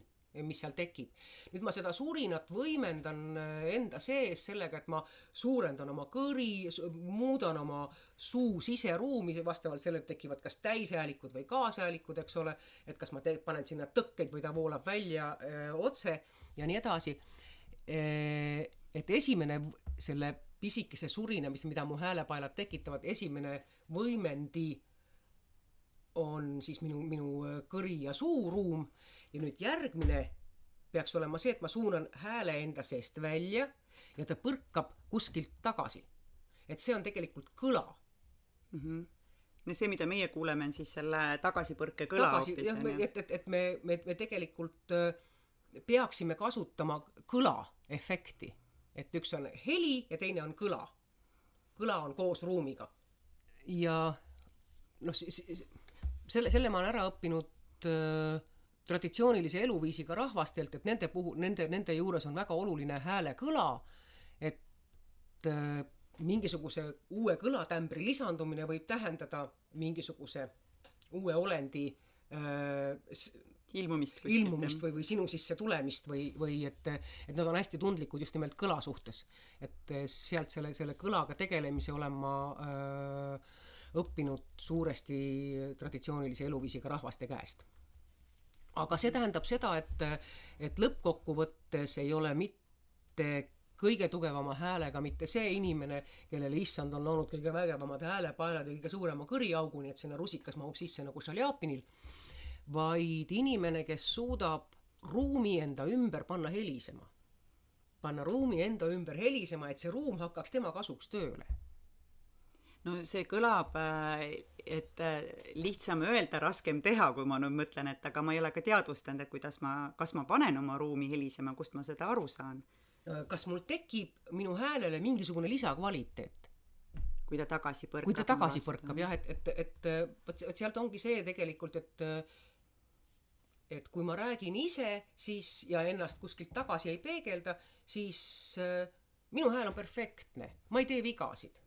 mis seal tekib. Nüüd ma seda surinat võimendan enda sees sellega, et ma suurendan oma kõri, muudan oma suu siseruumi, vastavalt sellele tekivad kas täishäälikud või kaashäälikud, eks ole, et kas ma panen sinna tõkkeid või ta voolab välja otse ja nii edasi. Et esimene selle pisikese surinamise, mida mu häälepaelad tekitavad, esimene võimendi on siis minu kõri ja suuruum ja nüüd järgmine peaks olema see, et ma suunan hääle enda seest välja ja ta põrkab kuskilt tagasi. Et see on tegelikult kõla. Ja see, mida meie kuuleme, on siis selle tagasipõrke kõla hoopis. Et me tegelikult peaksime kasutama kõla efekti. Et üks on heli ja teine on kõla. Kõla on koos ruumiga. Ja selle ma olen ära õppinud traditsioonilise eluviisiga rahvastelt, et nende juures on väga oluline hääle kõla, et mingisuguse uue kõlatämbri lisandumine võib tähendada mingisuguse uue olendi ilmumist või sinu sisse tulemist või et nad on hästi tundlikud just nimelt kõla suhtes. Et sealt selle kõlaga tegelemise olen ma õppinud suuresti traditsioonilise eluviisiga rahvaste käest. Aga see tähendab seda, et lõppkokkuvõttes ei ole mitte kõige tugevama häälega, mitte see inimene, kellele issand on loonud kõige vägevamad häälepaelad ja kõige suurema kõriaugu, nii et sinna rusikas mahub sisse nagu Šaljapinil, vaid inimene, kes suudab ruumi enda ümber panna helisema. Panna ruumi enda ümber helisema, et see ruum hakkaks tema kasuks tööle. No see kõlab, et lihtsam öelda, raskem teha, kui ma nüüd mõtlen, et aga ma ei ole ka teadvustanud, et kas ma panen oma ruumi helisema, kust ma seda aru saan. Kas mul tekib minu häälele mingisugune lisakvaliteet? Kui ta tagasi põrkab. Kui ta tagasi põrkab, jah, et sealt ongi see tegelikult, et kui ma räägin ise siis ja ennast kuskilt tagasi ei peegelda, siis minu hääl on perfektne. Ma ei tee vigasid.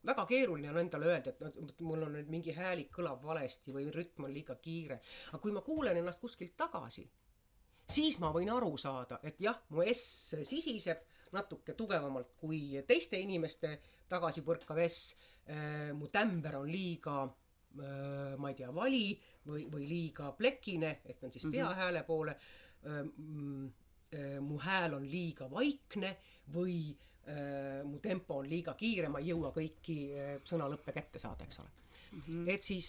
Väga keeruline on endale öelda, et mul on nüüd mingi häälik kõlab valesti või rütm on liiga kiire. Aga kui ma kuulen ennast kuskilt tagasi, siis ma võin aru saada, et jah, mu S sisiseb natuke tugevamalt kui teiste inimeste tagasipõrkav S. Mu tämber on liiga, ma ei tea, vali või liiga plekine, et on siis peahääle poole. Mu hääl on liiga vaikne või mu tempo on liiga kiire, ma ei jõua kõiki sõnalõppe kätte saada, eks ole. Et siis,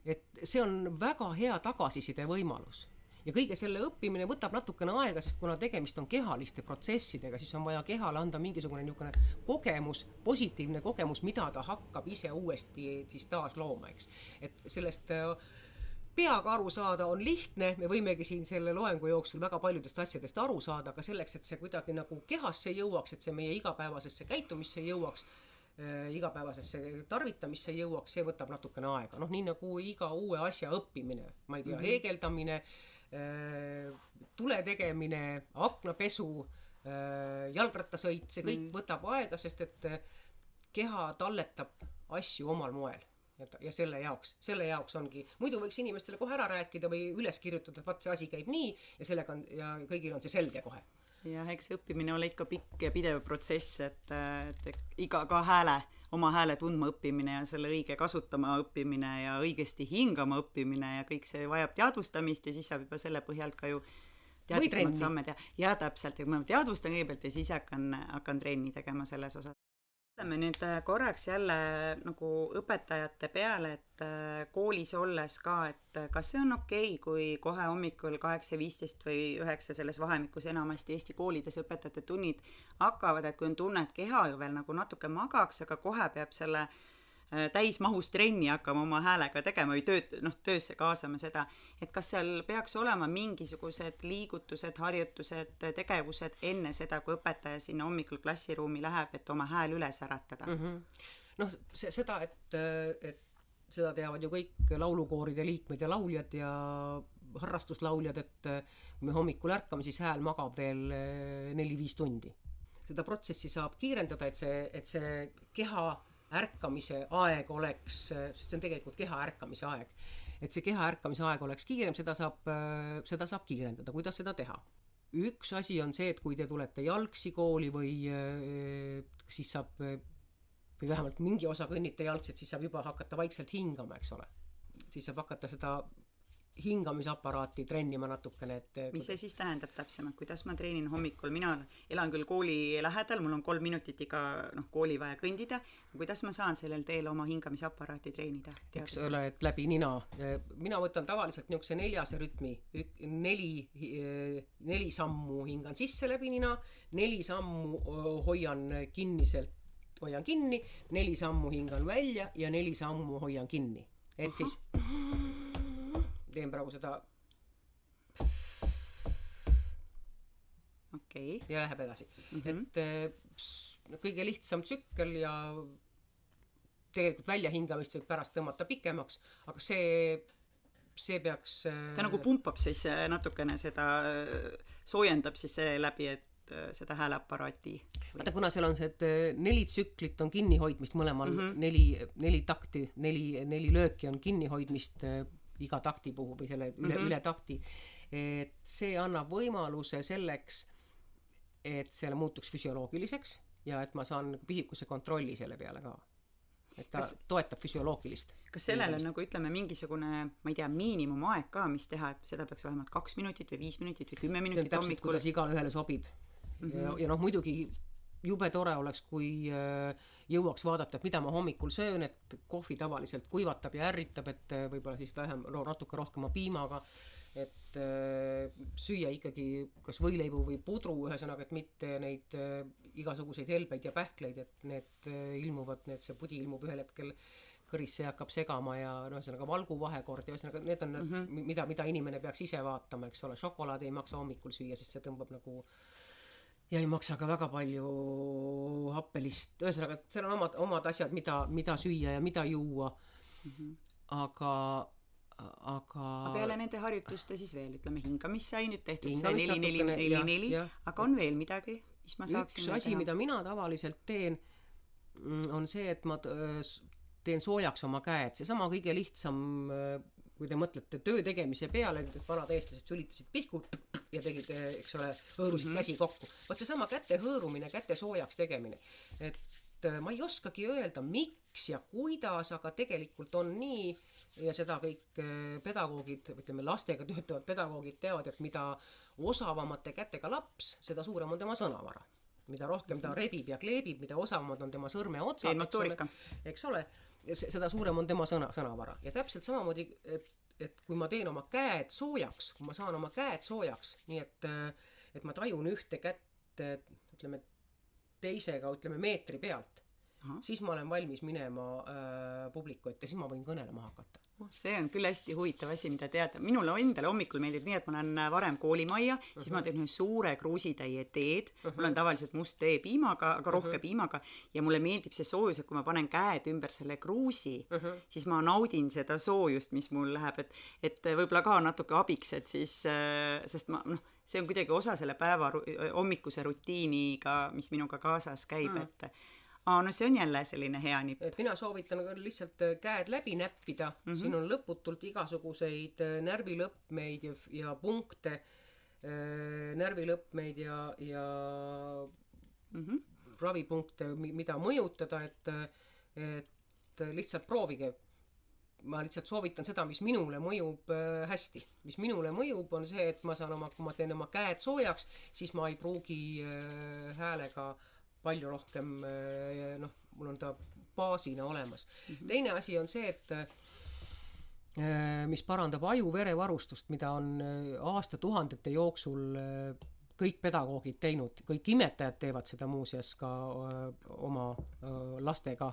et see on väga hea tagasiside võimalus. Ja kõige selle õppimine võtab natukene aega, sest kuna tegemist on kehaliste protsessidega, siis on vaja kehale anda mingisugune niisugune kogemus, positiivne kogemus, mida ta hakkab ise uuesti siis taas looma, eks. Et sellest peaga aru saada on lihtne, me võimegi siin selle loengu jooksul väga paljudest asjadest aru saada, aga selleks, et see kuidagi nagu kehasse jõuaks, et see meie igapäevasesse käitumisse jõuaks, igapäevasesse tarvitamisse jõuaks, see võtab natukene aega. Noh, nii nagu iga uue asja õppimine, ma ei tea, heegeldamine, tule tegemine, aknapesu, jalgrattasõit, see kõik võtab aega, sest et keha talletab asju omal moel. Ja selle jaoks ongi, muidu võiks inimestele kohe ära rääkida või üles kirjutada, et vaat see asi käib nii ja kõigil on see selge kohe. Ja eks õppimine ole ikka pikk ja pidev protsess, et iga ka oma hääle tundma õppimine ja selle õige kasutama õppimine ja õigesti hingama õppimine ja kõik see vajab teadvustamist ja siis saab juba selle põhjalt ka ju teadlikumad samme teha. Ja täpselt, et ma teadvustan kõigepealt ja siis hakkan trenni tegema selles osas. Mõtleme nüüd korraks jälle nagu õpetajate peale, et koolis olles ka, et kas see on okei, kui kohe hommikul 8:15 või 9 selles vahemikus enamasti Eesti koolides õpetajate tunnid hakkavad, et kui on tunne, et keha ju veel nagu natuke magaks, aga kohe peab selle täismahus trenni hakkama oma häälega tegema või töösse kaasama seda, et kas seal peaks olema mingisugused liigutused, harjutused, tegevused enne seda, kui õpetaja sinna hommikul klassiruumi läheb, et oma hääl üles äratada? Noh, seda, et seda teavad ju kõik laulukooride liikmed ja lauljad ja harrastuslauljad, et kui me hommikul ärkame, siis hääl magab veel 4-5 tundi. Seda protsessi saab kiirendada, et see keha ärkamise aeg oleks, sest see on tegelikult keha ärkamise aeg, et see keha ärkamise aeg oleks kiirem, seda saab kiirendada. Kuidas seda teha? Üks asi on see, et kui te tulete jalgsi kooli või siis saab, või vähemalt mingi osa kõnnite jalgsi, et siis saab juba hakata vaikselt hingama, eks ole. Siis saab hakata seda hingamisaparaati trennima natukene. Mis see siis tähendab täpsemalt, kuidas ma treenin hommikul? Mina elan küll kooli lähedal, mul on 3 minutit iga kooli vaja kõndida. Kuidas ma saan sellel teel oma hingamisaparaati treenida? Eks ole, et läbi nina. Mina võtan tavaliselt niisuguse 4 rütmi. 4 sammu hingan sisse läbi nina, 4 sammu hoian kinni, 4 sammu hingan välja ja 4 sammu hoian kinni. Et siis teen praegu seda ja läheb edasi. Et kõige lihtsam tsükkel ja tegelikult väljahingamist võib pärast tõmmata pikemaks, aga see peaks ta nagu pumpab siis natukene seda, soojendab siis see läbi, et seda hääleaparaati. Vaata, kuna seal on see, et 4 tsüklit on kinnihoidmist mõlemal, 4 takti, 4 lööki on kinnihoidmist iga takti puhul või selle üle takti, et see annab võimaluse selleks, et selle muutuks füsioloogiliseks ja et ma saan pisikuse kontrolli selle peale ka. Et ta toetab füsioloogilist. Kas sellel on nagu ütleme mingisugune, ma ei tea, miinimumaeg ka, mis teha, et seda peaks vähemalt 2 minutit või 5 minutit või 10 minutit hommikul? Täpselt, kuidas igale ühele sobib. Ja noh, muidugi jube tore oleks, kui jõuaks vaadata, et mida ma hommikul söön, et kohvi tavaliselt kuivatab ja ärritab, et võib-olla siis natuke rohkema piimaga, et süüa ikkagi kas võileibu või pudru, ühesõnaga, et mitte neid igasuguseid helbeid ja pähkleid, et need ilmuvad, see pudi ilmub ühel hetkel kõrisse hakkab segama ja ühesõnaga valgu vahekord ja ühesõnaga need on mida inimene peaks ise vaatama, eks ole, šokolaadi ei maksa hommikul süüa, sest see tõmbab nagu ja ei maksa ka väga palju happelist, ühesõnaga, et seal on omad asjad, mida süüa ja mida juua, aga peale nende harjutuste siis veel, ütleme, hingamist sai nüüd tehtud, see 4-4-4-4, aga on veel midagi, mis ma saaksin üks asi, mida mina tavaliselt teen, on see, et ma teen soojaks oma käed, seesama kõige lihtsam, kui te mõtlete töö tegemise peale, et vanad eestlased sülitasid pihku ja tegid, eks ole, hõõrusid käsi kokku. Vaat seesama käte hõõrumine, käte soojaks tegemine, et ma ei oskagi öelda, miks ja kuidas, aga tegelikult on nii ja seda kõik pedagoogid, ütleme lastega töötavad pedagoogid teavad, et mida osavamate kätega laps, seda suurem on tema sõnavara. Mida rohkem ta rebib ja kleebib, mida osavamad on tema sõrme otsad, eks ole, seda suurem on tema sõnavara. Ja täpselt samamoodi, et kui ma teen oma käed soojaks, kui ma saan oma käed soojaks, nii et ma tajun ühte kätt, ütleme, teisega, ütleme, meetri pealt, siis ma olen valmis minema publiku ette, siis ma võin kõnelema hakata. See on küll hästi huvitav asi, mida teada. Minule endale hommikul meeldib nii, et ma olen varem koolimajja, siis ma teen ühe suure kruusitäie teed, mul on tavaliselt must tee piimaga, aga rohke piimaga ja mulle meeldib see soojus, et kui ma panen käed ümber selle kruusi, siis ma naudin seda soojust, mis mul läheb, et võib-olla ka natuke abiks, et siis, sest ma, see on kuidagi osa selle päeva hommikuse rutiiniga, mis minuga kaasas käib, et see on jälle selline hea nipp. Et mina soovitan lihtsalt käed läbi näppida, siin on lõputult igasuguseid närvilõppmeid ja punkte, närvilõppmeid ja ravipunkte, mida mõjutada, et lihtsalt proovige. Ma lihtsalt soovitan seda, mis minule mõjub hästi. Mis minule mõjub on see, et ma saan kui ma teen oma käed soojaks, siis ma ei pruugi häälega palju rohkem, mul on ta baasina olemas. Teine asi on see, et mis parandab aju-verevarustust, mida on aastatuhandete jooksul kõik pedagoogid teinud, kõik imetajad teevad seda muuseas ka oma lastega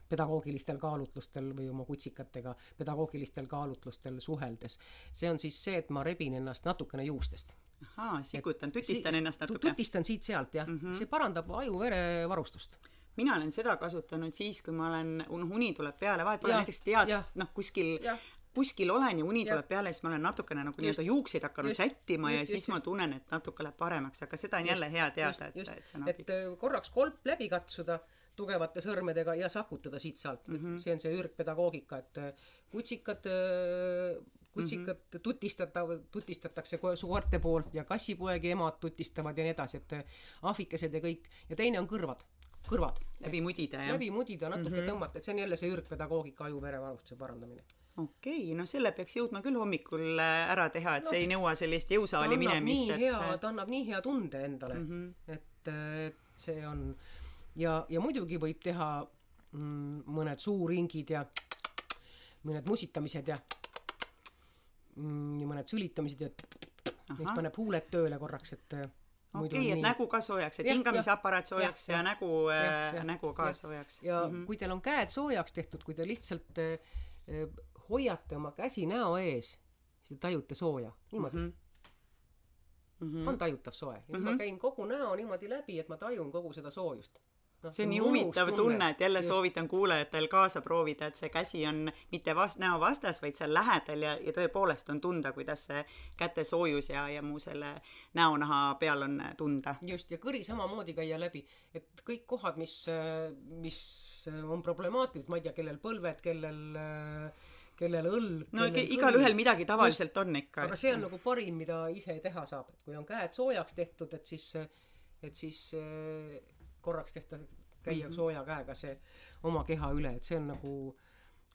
pedagoogilistel kaalutlustel või oma kutsikatega pedagoogilistel kaalutlustel suheldes. See on siis see, et ma rebin ennast natukene juustest. Sikutan, tutistan ennast natuke. Tutistan siit sealt, jah. See parandab aju-vere varustust. Mina olen seda kasutanud siis, kui ma olen, uni tuleb peale, vahet pole näiteks tead, kuskil olen ja uni tuleb peale, siis ma olen natukene nagu nii-öelda juukseid hakanud sättima ja siis ma tunnen, et natuke läheb paremaks, aga seda on jälle hea teada, et see on abiks. Et korraks kolp läbi katsuda tugevate sõrmedega ja sakutada siit sealt. See on see ürgpedagoogika, et kutsikad tutistatakse suarte poolt ja kassipoegi emad tutistavad ja nii edasi, et ahvikesed ja kõik. Ja teine on kõrvad. Läbi mudida, jah? Läbi mudida, natuke tõmmata, et see on jälle see ürgpedagoogika aju-verevarustuse parandamine. Okei, selle peaks jõudma küll hommikul ära teha, et see ei nõua sellist jõusaali minemist. Ta annab nii hea tunde endale, et see on ja muidugi võib teha mõned suuringid ja mõned musitamised ja mõned sülitamised ja mis paneb huuled tööle korraks, et Okei, et nägu ka soojaks, et hingamisaparaat soojaks ja nägu ka soojaks. Ja kui teil on käed soojaks tehtud, kui te lihtsalt hoiate oma käsi näo ees, siis te tajute sooja. Niimoodi. On tajutav soe. Ma käin kogu näo niimoodi läbi, et ma tajun kogu seda soojust. See on nii huvitav tunne, et jälle soovitan kuulajatel kaasa proovida, et see käsi on mitte näo vastas, vaid seal lähedal ja tõepoolest on tunda, kuidas see käte soojus ja muu selle näonaha peal on tunda. Just, ja kõri samamoodi käia läbi, et kõik kohad, mis on problemaatilised, ma ei tea, kellel põlved, kellel õlg. No igal ühel midagi tavaliselt on ikka. Aga see on nagu parim, mida ise teha saab, et kui on käed soojaks tehtud, et siis korraks käia sooja käega see oma keha üle, et see on nagu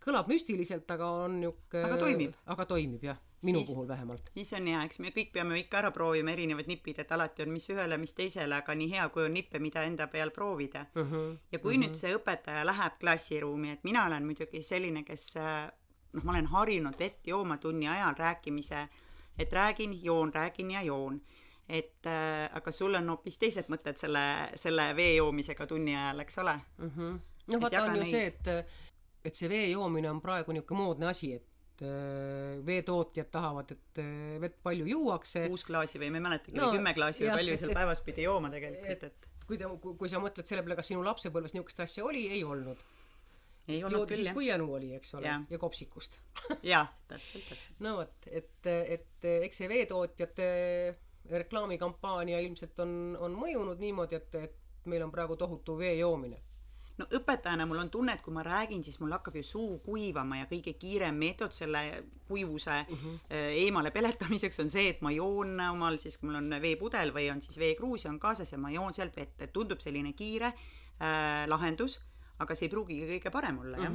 kõlab müstiliselt, aga on aga toimib. Aga toimib, jah. minu puhul vähemalt. Siis on hea, eks me kõik peame ikka ära proovima erinevad nipid, et alati on mis ühele, mis teisele, aga nii hea, kui on nippe, mida enda peal proovida. Ja kui nüüd see õpetaja läheb klassiruumi, et mina olen muidugi selline, kes ma olen harjunud vett jooma tunni ajal rääkimise, et räägin ja joon. Et aga sul on hoopis teised mõtted selle vee joomisega tunni ajal, eks ole? No vaata on ju see, et see vee joomine on praegu niisugune moodne asi, et veetootjad tahavad, et vett palju juuakse. 6 klaasi või me mäletagi, või 10 klaasi või palju seal päevas pidi jooma tegelikult. Kui sa mõtled selle peale, kas sinu lapsepõlves niisugust asja oli, ei olnud. Ei olnud küll, jah. Kui jänu oli, eks ole, ja kopsikust. Jah, täpselt. No vot, et eks see veetootjate reklaamikampaania ilmselt on mõjunud niimoodi, et meil on praegu tohutu vee joomine. No õpetajana mul on tunne, et kui ma räägin, siis mul hakkab ju suu kuivama ja kõige kiirem meetod selle kuivuse eemale peletamiseks on see, et ma joon omal, siis kui mul on veepudel või on siis veekruus ja on kaasas ja ma joon sealt vett, et tundub selline kiire lahendus, aga see ei pruugigi kõige parem olla, jah?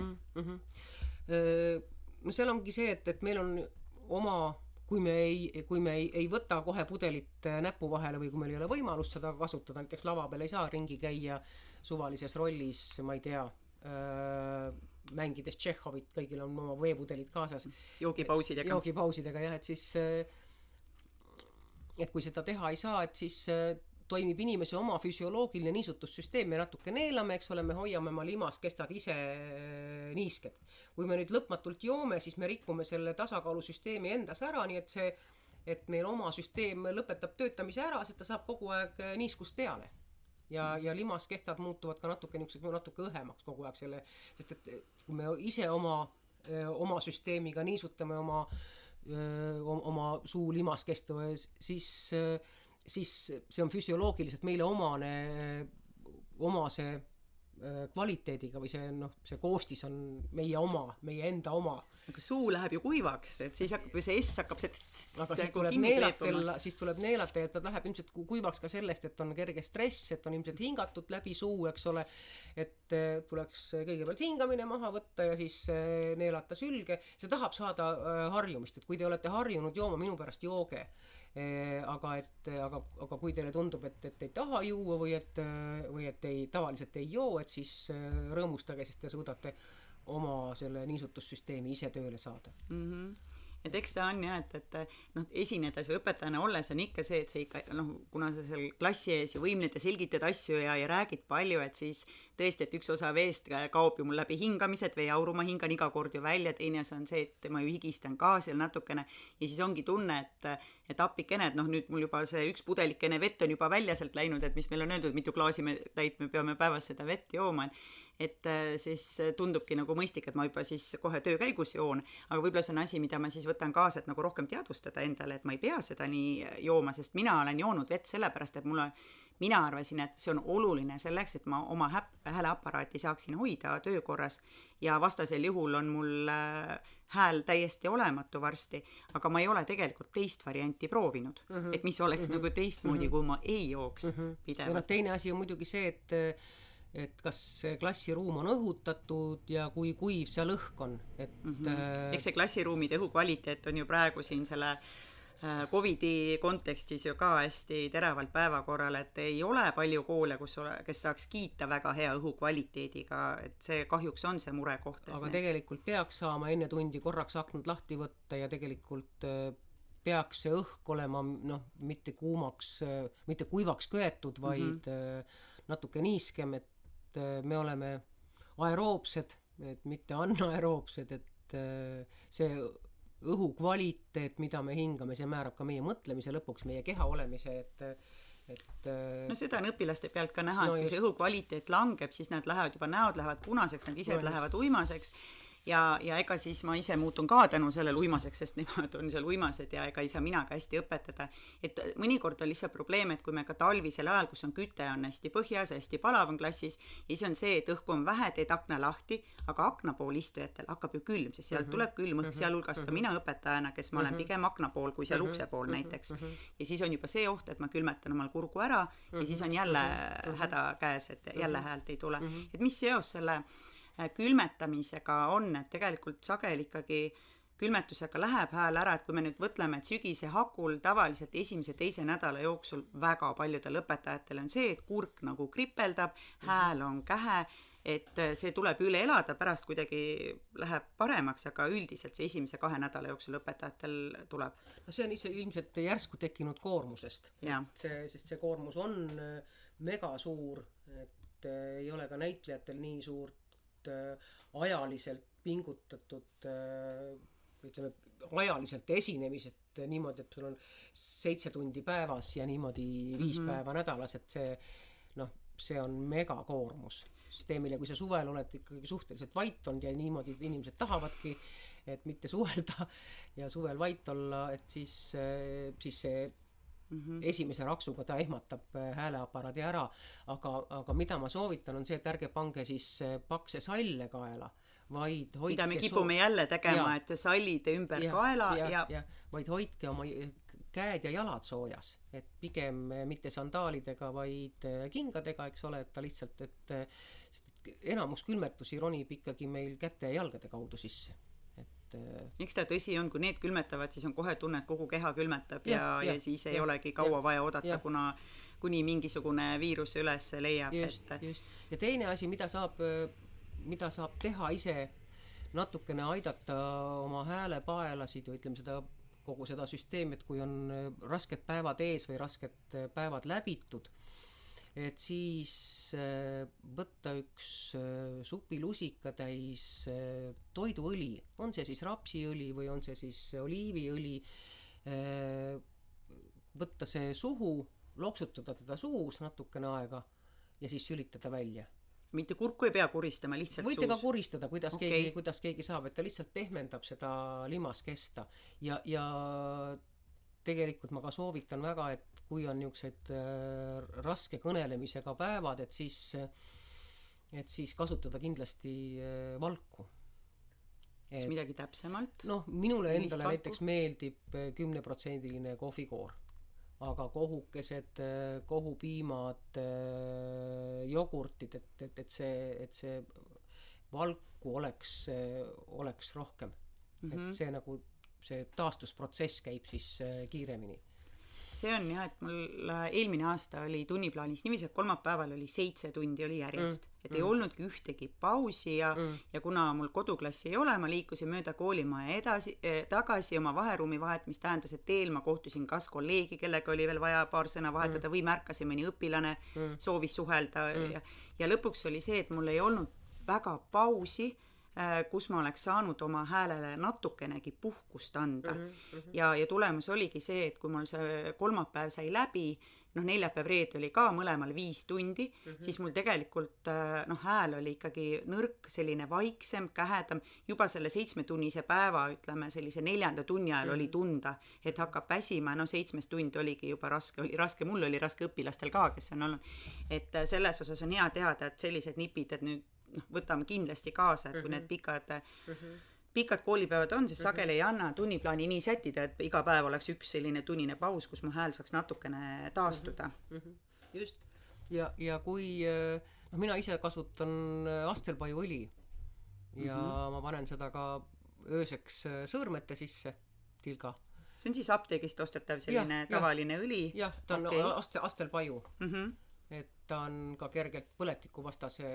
No seal ongi see, et meil on oma, kui me ei võta kohe pudelit näpu vahele või kui meil ei ole võimalust seda kasutada, näiteks lava peal ei saa ringi käia suvalises rollis, ma ei tea, mängides Tšehhovit, kõigil on oma veepudelid kaasas. Joogipausidega, jah, et siis, et kui seda teha ei saa, et siis toimib inimese oma füsioloogiline niisutussüsteem, me natuke neelame, eks ole, me hoiame oma limaskestad ise niisked. Kui me nüüd lõpmatult joome, siis me rikume selle tasakaalusüsteemi endas ära, nii et meil oma süsteem lõpetab töötamise ära, sest ta saab kogu aeg niiskust peale. Ja limaskestad muutuvad ka natuke õhemaks kogu aeg selle, sest et kui me ise oma süsteemiga niisutame oma suu limaskestu, siis see on füsioloogiliselt meile oma see kvaliteediga või see koostis on meie enda oma. Aga suu läheb ju kuivaks, et siis hakkab ju see S hakkab aga siis tuleb neelata ja ta läheb ilmselt kuivaks ka sellest, et on kerge stress, et on ilmselt hingatud läbi suu, eks ole, et tuleks kõigepealt hingamine maha võtta ja siis neelata sülge. See tahab saada harjumist, et kui te olete harjunud jooma, minu pärast jooge, aga kui teile tundub, et ei taha juua või et tavaliselt ei joo, et siis rõõmustage, sest te suudate oma selle niisutussüsteemi ise tööle saada. Et eks ta on jah, et esinedes või õpetajana olles on ikka see, et see ikka, kuna sa seal klassi ees ju võimled ja selgitad asju ja räägid palju, et siis tõesti, et üks osa veest kaob ju mul läbi hingamised, veeauru ma hingan iga kord ju välja, teine on see, et ma ju higistan ka seal natukene ja siis ongi tunne, et appikene, et nüüd mul juba see üks pudelikene vett on juba välja sealt läinud, et mis meil on öeldud, mitu klaasi täit me peame päevas seda vett jooma, et siis tundubki nagu mõistlik, et ma juba siis kohe töö käigus joon, aga võib-olla see on asi, mida ma siis võtan kaasa, et nagu rohkem teadvustada endale, et ma ei pea seda nii jooma, sest mina olen joonud vett sellepärast, et mina arvasin, et see on oluline selleks, et ma oma hääleaparaati saaksin hoida töökorras ja vastasel juhul on mul hääl täiesti olematu varsti, aga ma ei ole tegelikult teist varianti proovinud, et mis oleks nagu teistmoodi, kui ma ei jooks pidevalt. Ja teine asi on muidugi see, et kas klassiruum on õhutatud ja kui kuiv seal õhk on. Eks see klassiruumide õhu kvaliteet on ju praegu siin selle Covidi kontekstis ju ka hästi teravalt päevakorral, et ei ole palju koole, kes saaks kiita väga hea õhu kvaliteediga, et see kahjuks on see murekoht. Aga tegelikult peaks saama enne tundi korraks aknad lahti võtta ja tegelikult peaks see õhk olema mitte kuivaks köetud, vaid natuke niiskem, et me oleme aeroobsed, et mitte anaeroobsed, et see õhu kvaliteet, mida me hingame, see määrab ka meie mõtlemise lõpuks, meie keha olemise, et seda on õpilaste pealt ka näha, et kui see õhu kvaliteet langeb, siis nad lähevad juba, näod lähevad punaseks, nad ise lähevad uimaseks ja ega siis ma ise muutun ka tänu sellele uimaseks, sest nemad on seal uimased ja ega ei saa mina ka hästi õpetada. Et mõnikord on lihtsalt probleem, et kui me ka talvisel ajal, kus on küte, on hästi põhjas, hästi palav on klassis ja siis on see, et õhku on vähe, teed akna lahti, aga akna pool istujatel hakkab ju külm, sest sealt tuleb külm õhk, sealhulgas ka mina õpetajana, kes ma olen pigem akna pool kui seal ukse pool näiteks. Ja siis on juba see oht, et ma külmetan omal kurgu ära ja siis on jälle häda käes, et jälle häält ei tule. Et mis seos selle külmetamisega on, et tegelikult sageli ikkagi külmetusega läheb hääl ära, et kui me nüüd võtleme, et sügise hakul tavaliselt esimese-teise nädala jooksul väga paljudel õpetajatel on see, et kurk nagu kripeldab, hääl on kähe, et see tuleb üle elada, pärast kuidagi läheb paremaks, aga üldiselt see esimese 2 nädala jooksul õpetajatel tuleb. No see on ise ilmselt järsku tekkinud koormusest. Sest see koormus on mega suur, et ei ole ka näitlejatel nii suurt ajaliselt pingutatud, ütleme, ajaliselt esinemised niimoodi, et sul on 7 tundi päevas ja niimoodi 5 päeva nädalas, et see on mega koormus süsteemile, kui sa suvel oled ikkagi suhteliselt vait olnud ja niimoodi inimesed tahavadki, et mitte suvelda ja suvel vait olla, et siis see esimese raksuga ta ehmatab hääleaparaadi ära, aga mida ma soovitan on see, et ärge pange siis pakse salle kaela, vaid hoidke mida me kipume jälle tegema, et sallide ümber kaela ja vaid hoidke oma käed ja jalad soojas, et pigem mitte sandaalidega, vaid kingadega, eks ole, et ta lihtsalt, et enamus külmetusi ronib ikkagi meil käte ja jalgade kaudu sisse. Eks ta tõsi on, kui need külmetavad, siis on kohe tunne, et kogu keha külmetab ja siis ei olegi kaua vaja oodata, kuni mingisugune viirus üles leiab. Just. Ja teine asi, mida saab teha ise natukene aidata oma häälepaelasid või ütleme seda kogu seda süsteemi, et kui on rasked päevad ees või rasked päevad läbitud, et siis võtta üks supilusika täis toiduõli, on see siis rapsiõli või on see siis oliiviõli, võtta see suhu, loksutada teda suus natukene aega ja siis sülitada välja. Mitte kurku ei pea kuristama, lihtsalt võite suus. Ka kuristada, kuidas keegi saab, et ta lihtsalt pehmendab seda limaskesta ja tegelikult ma ka soovitan väga, et kui on niisugused raske kõnelemisega päevad, et siis kasutada kindlasti valku. Midagi täpsemalt? Minule endale näiteks meeldib 10% kohvikoor. Aga kohukesed, kohupiimad, jogurtid, et see valku oleks rohkem. Et see nagu see taastusprotsess käib siis kiiremini. See on jah, et mul eelmine aasta oli tunniplaanis niiviisi, et kolmapäeval oli 7 tundi oli järjest. Et ei olnudki ühtegi pausi ja kuna mul koduklassi ei ole, ma liikusin mööda koolimaja tagasi oma vaheruumi vahet, mis tähendas, et teel ma kohtusin kas kolleegi, kellega oli veel vaja paar sõna vahetada või märkasin mõni õpilane, soovis suhelda ja lõpuks oli see, et mul ei olnud väga pausi, kus ma oleks saanud oma häälele natukenegi puhkust anda. Ja tulemus oligi see, et kui mul see kolmapäev sai läbi, neljapäev reede oli ka mõlemal 5 tundi, siis mul tegelikult hääl oli ikkagi nõrk, selline vaiksem, kähedam, juba selle 7-tunnise päeva, ütleme sellise 4. tunni ajal oli tunda, et hakkab väsima, 7 tund oligi juba raske, mul oli raske õpilastel ka, kes on olnud, et selles osas on hea teada, et sellised nipid, et nüüd võtame kindlasti kaasa, et kui need pikad koolipäevad on, siis sageli ei anna tunniplaani nii sättida, et iga päev oleks üks selline tunnine paus, kus mu hääl saaks natukene taastuda. Just. Ja kui mina ise kasutan astelpaiuõli ja ma panen seda ka ööseks sõõrmete sisse, tilga. See on siis apteegist ostetav selline tavaline õli? Jah, ta on astelpaiu. Et ta on ka kergelt põletikuvastase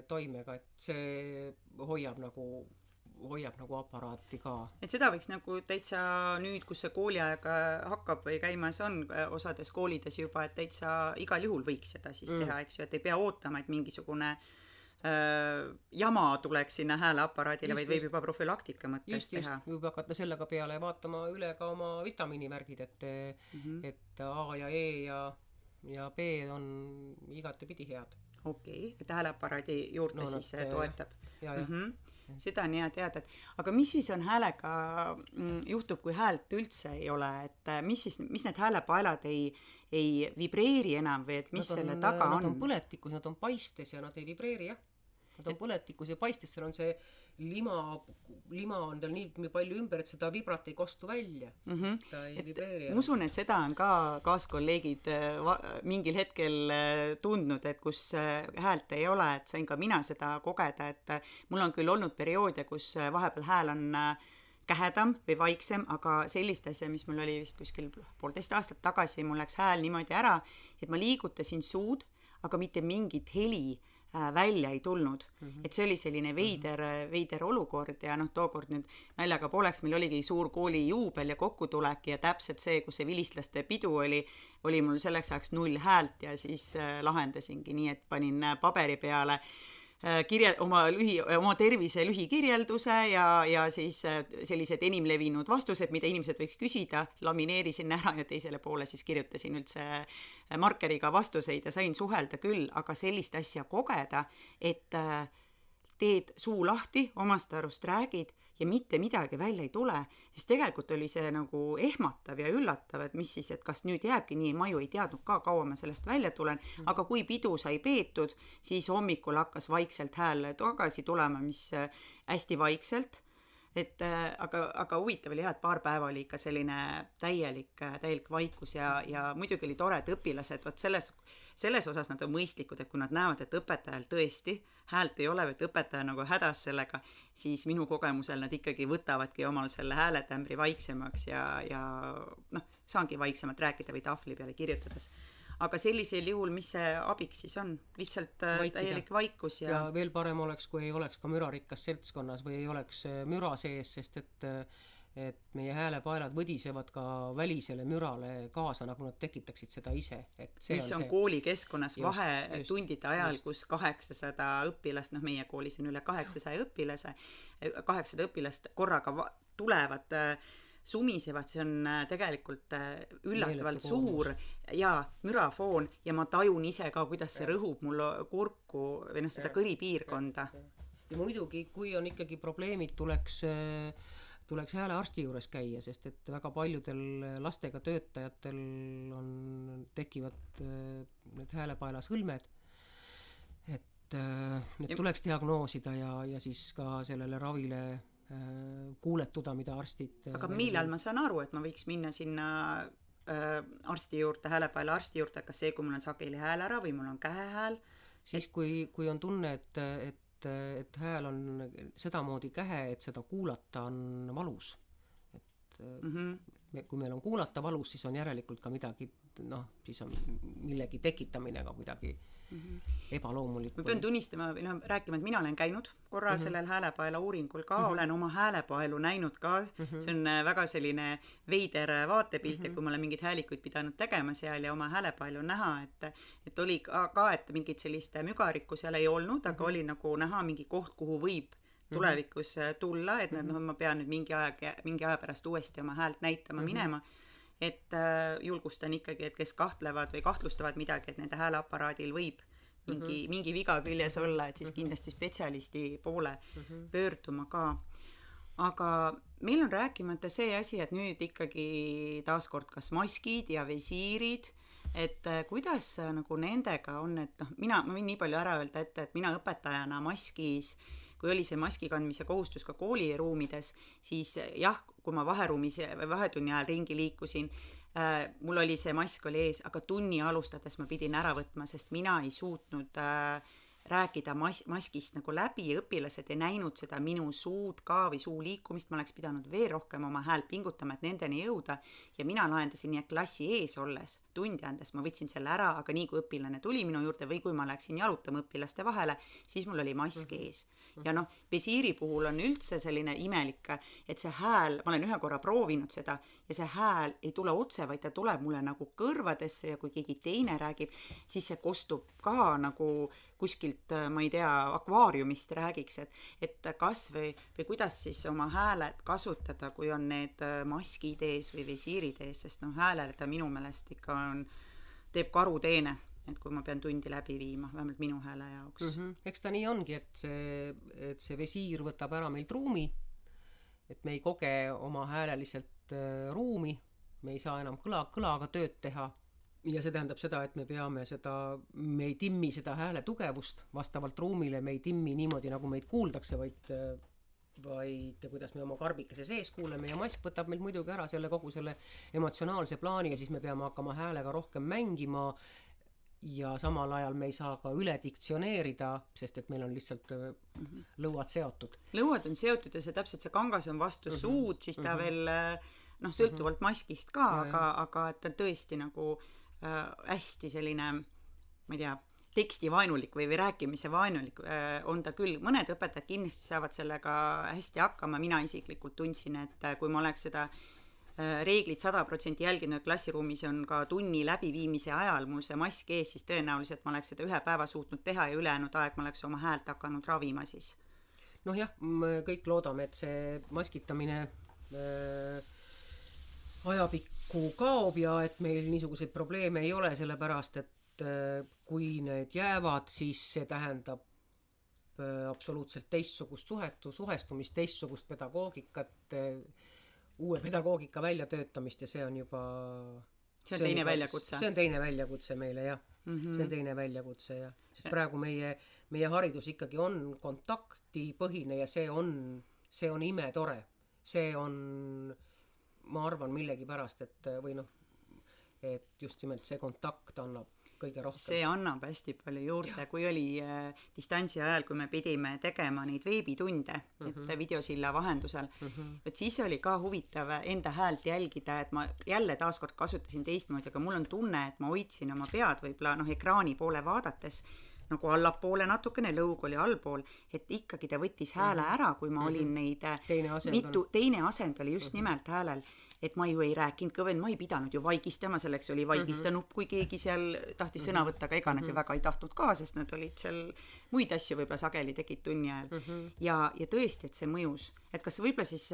toimega, et see hoiab nagu aparaati ka. Et seda võiks nagu täitsa nüüd, kus see kooliaeg hakkab või käimas on osades koolides juba, et täitsa igal juhul võiks seda siis teha, eks ju, et ei pea ootama, et mingisugune jama tuleks sinna hääleaparaadile, vaid võib juba profülaktika mõttes teha. Võib hakata sellega peale ja vaatama üle ka oma vitamiinimärgid, et A ja E ja B on igatepidi head. Okei, et hääleaparaadi juurde siis toetab. Seda on hea teada, aga mis siis on häälega juhtub, kui häält üldse ei ole, et mis need häälepaelad ei vibreeri enam või et mis selle taga on? Nad on põletikus, nad on paistes ja nad ei vibreeri, jah. Nad on põletikus ja paistes, seal on see lima on tal nii palju ümber, et seda vibrat ei kostu välja. Ta ei vibreeri. Ma usun, et seda on ka kaaskolleegid mingil hetkel tundnud, et kus häält ei ole, et sain ka mina seda kogeda, et mul on küll olnud perioode, kus vahepeal hääl on kähedam või vaiksem, aga sellist asja, mis mul oli vist kuskil 1,5 aastat tagasi, mul läks hääl niimoodi ära, et ma liigutasin suud, aga mitte mingit heli välja ei tulnud. Et see oli selline veider olukord ja tookord nüüd naljaga pooleks, meil oligi suur kooli juubel ja kokkutulek ja täpselt see, kus see vilistlaste pidu oli mul selleks ajaks 0 häält ja siis lahendasingi nii, et panin paberi peale oma tervise lühikirjelduse ja siis sellised enim levinud vastused, mida inimesed võiks küsida, lamineerisin ära ja teisele poole siis kirjutasin üldse markeriga vastuseid ja sain suhelda küll, aga sellist asja kogeda, et teed suu lahti, omast arust räägid ja mitte midagi välja ei tule, siis tegelikult oli see nagu ehmatav ja üllatav, et mis siis, et kas nüüd jääbki nii, ma ju ei teadnud ka, kaua ma sellest välja tulen, aga kui pidu sai peetud, siis hommikul hakkas vaikselt hääl tagasi tulema, mis hästi vaikselt, et aga huvitav oli et paar päeva oli ikka selline täielik vaikus ja muidugi oli tore, et õpilased, vot selles osas nad on mõistlikud, et kui nad näevad, et õpetajal tõesti häält ei ole, et õpetaja nagu hädas sellega, siis minu kogemusel nad ikkagi võtavadki omal selle hääletämbri vaiksemaks ja saangi vaiksemalt rääkida või tahvli peale kirjutades. Aga sellisel juhul, mis see abiks siis on? Lihtsalt täielik vaikus ja veel parem oleks, kui ei oleks ka mürarikkas seltskonnas või ei oleks müra sees, sest et meie häälepaelad võdisevad ka välisele mürale kaasa, nagu nad tekitaksid seda ise. Mis on koolikeskkonnas vahetundide ajal, kus 800 õpilast, meie koolis on üle 800 õpilast korraga tulevad, sumisevad, see on tegelikult üllatavalt suur ja mürafoon ja ma tajun ise ka, kuidas see rõhub mul kurku või seda kõripiirkonda. Ja muidugi, kui on ikkagi probleemid, tuleks häälearsti juures käia, sest et väga paljudel lastega töötajatel tekivad need häälepaela sõlmed, et need tuleks diagnoosida ja siis ka sellele ravile kuuletuda, mida arstid... Aga millal ma saan aru, et ma võiks minna sinna arsti juurde, häälepaela arsti juurde, kas see, kui mul on sageli hääl ära või mul on kähehääl? Siis kui on tunne, et hääl on sedamoodi kähe, et seda kuulata on valus. Kui meil on kuulata valus, siis on järelikult ka midagi, siis on millegi tekitamine ka kuidagi ebaloomulik. Ma pean tunnistama, rääkima, et mina olen käinud korra sellel häälepaela uuringul ka, olen oma häälepaelu näinud ka, see on väga selline veider vaatepilt, et kui ma olen mingid häälikuid pidanud tegema seal ja oma häälepaelu näha, et oli ka, et mingid sellist mügarikku seal ei olnud, aga oli nagu näha mingi koht, kuhu võib tulevikus tulla, et ma pean nüüd mingi aja pärast uuesti oma häält näitama minema, et julgustan ikkagi, et kes kahtlevad või kahtlustavad midagi, et nende hääleaparaadil võib mingi viga küljes olla, et siis kindlasti spetsialisti poole pöörduma ka. Aga meil on rääkimata see asi, et nüüd ikkagi taaskord kas maskid ja visiirid, et kuidas nagu nendega on, et ma võin nii palju ära öelda ette, et mina õpetajana maskis, kui oli see maski kandmise kohustus ka kooliruumides, siis jah, kui ma vahetunni ajal ringi liikusin, mul oli see mask oli ees, aga tunni alustades ma pidin ära võtma, sest mina ei suutnud rääkida maskist nagu läbi ja õpilased ei näinud seda minu suud ka või suu liikumist, ma oleks pidanud veel rohkem oma hääl pingutama, et nendeni jõuda ja mina lahendasin nii, et klassi ees olles, tundi andes ma võtsin selle ära, aga nii kui õpilane tuli minu juurde või kui ma läksin jalutama õpilaste vahele, siis mul oli mask ees. Ja visiiri puhul on üldse selline imelik, et see hääl, ma olen ühe korra proovinud seda ja see hääl ei tule otse, vaid ta tuleb mulle nagu kõrvadesse ja kui keegi teine räägib, siis see kostub ka nagu kuskilt, ma ei tea, akvaariumist räägiks, et kas või kuidas siis oma hääled kasutada, kui on need maskid ees või visiirid ees, sest häälele ta minu meelest ikka teeb karuteene, et kui ma pean tundi läbi viima, vähemalt minu hääle jaoks. Eks ta nii ongi, et see visiir võtab ära meilt ruumi, et me ei koge oma hääleliselt ruumi, me ei saa enam kõlaga tööd teha ja see tähendab seda, et me ei timmi seda hääle tugevust vastavalt ruumile, me ei timmi niimoodi, nagu meid kuuldakse, vaid kuidas me oma karbikese sees kuuleme ja mask võtab meil muidugi ära kogu selle emotsionaalse plaani ja siis me peame hakkama häälega rohkem mängima ja samal ajal me ei saa ka üle diktsioneerida, sest et meil on lihtsalt lõuad seotud. Lõuad on seotud ja see täpselt see kangas on vastu suud, siis ta veel noh, sõltuvalt maskist ka, aga et ta tõesti nagu hästi selline, ma ei tea, tekstivaenulik või rääkimise vaenulik on ta küll. Mõned õpetajad kindlasti saavad sellega hästi hakkama. Mina isiklikult tundsin, et kui ma oleks seda reeglid 100% jälginud, klassiruumis on ka tunni läbiviimise ajal mul see mask ees, siis tõenäoliselt ma oleks seda ühe päeva suutnud teha ja ülejäänud aeg ma oleks oma häält hakanud ravima siis. Noh jah, kõik loodame, et see maskitamine ajapikku kaob ja et meil niisuguseid probleeme ei ole, sellepärast et kui need jäävad, siis see tähendab absoluutselt teistsugust suhestumist, teistsugust pedagoogikat, uue pedagoogika väljatöötamist ja see on juba... See on teine väljakutse. See on teine väljakutse meile, jah. See on teine väljakutse, jah. Sest praegu meie haridus ikkagi on kontaktipõhine ja see on imetore. See on, ma arvan, millegi pärast, et või noh, et just nimelt see kontakt annab kõige rohkem. See annab hästi palju juurde, kui oli distantsi ajal, kui me pidime tegema neid veebitunde, et videosilla vahendusel, et siis oli ka huvitav enda häält jälgida, et ma jälle taaskord kasutasin teistmoodi, aga mul on tunne, et ma hoidsin oma pead võib-olla ekraani poole vaadates nagu allapoole natukene, lõug oli allpool, et ikkagi ta võttis hääle ära, kui ma olin neid teine asend oli just nimelt häälel, et ma ju ei rääkinud kõvend, ma ei pidanud ju vaigistama, selleks oli vaigista nupp, kui keegi seal tahtis sõna võtta, aga ega nad ju väga ei tahtnud ka, sest nad olid seal muid asju võib-olla sageli tegid tunni ajal. Ja tõesti, et see mõjus. Et kas võib-olla siis,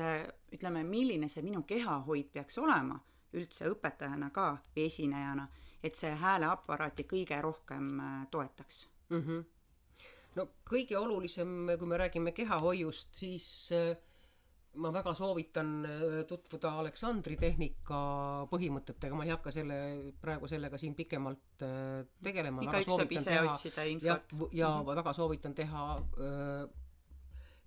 ütleme, milline see minu kehahoid peaks olema üldse õpetajana ka või esinejana, et see hääleaparaati kõige rohkem toetaks? No kõige olulisem, kui me räägime kehahoiust, siis... Ma väga soovitan tutvuda Aleksandri tehnika põhimõtetega, ma ei hakka praegu sellega siin pikemalt tegelema. Iga üks saab ise otsida infot. Ja väga soovitan teha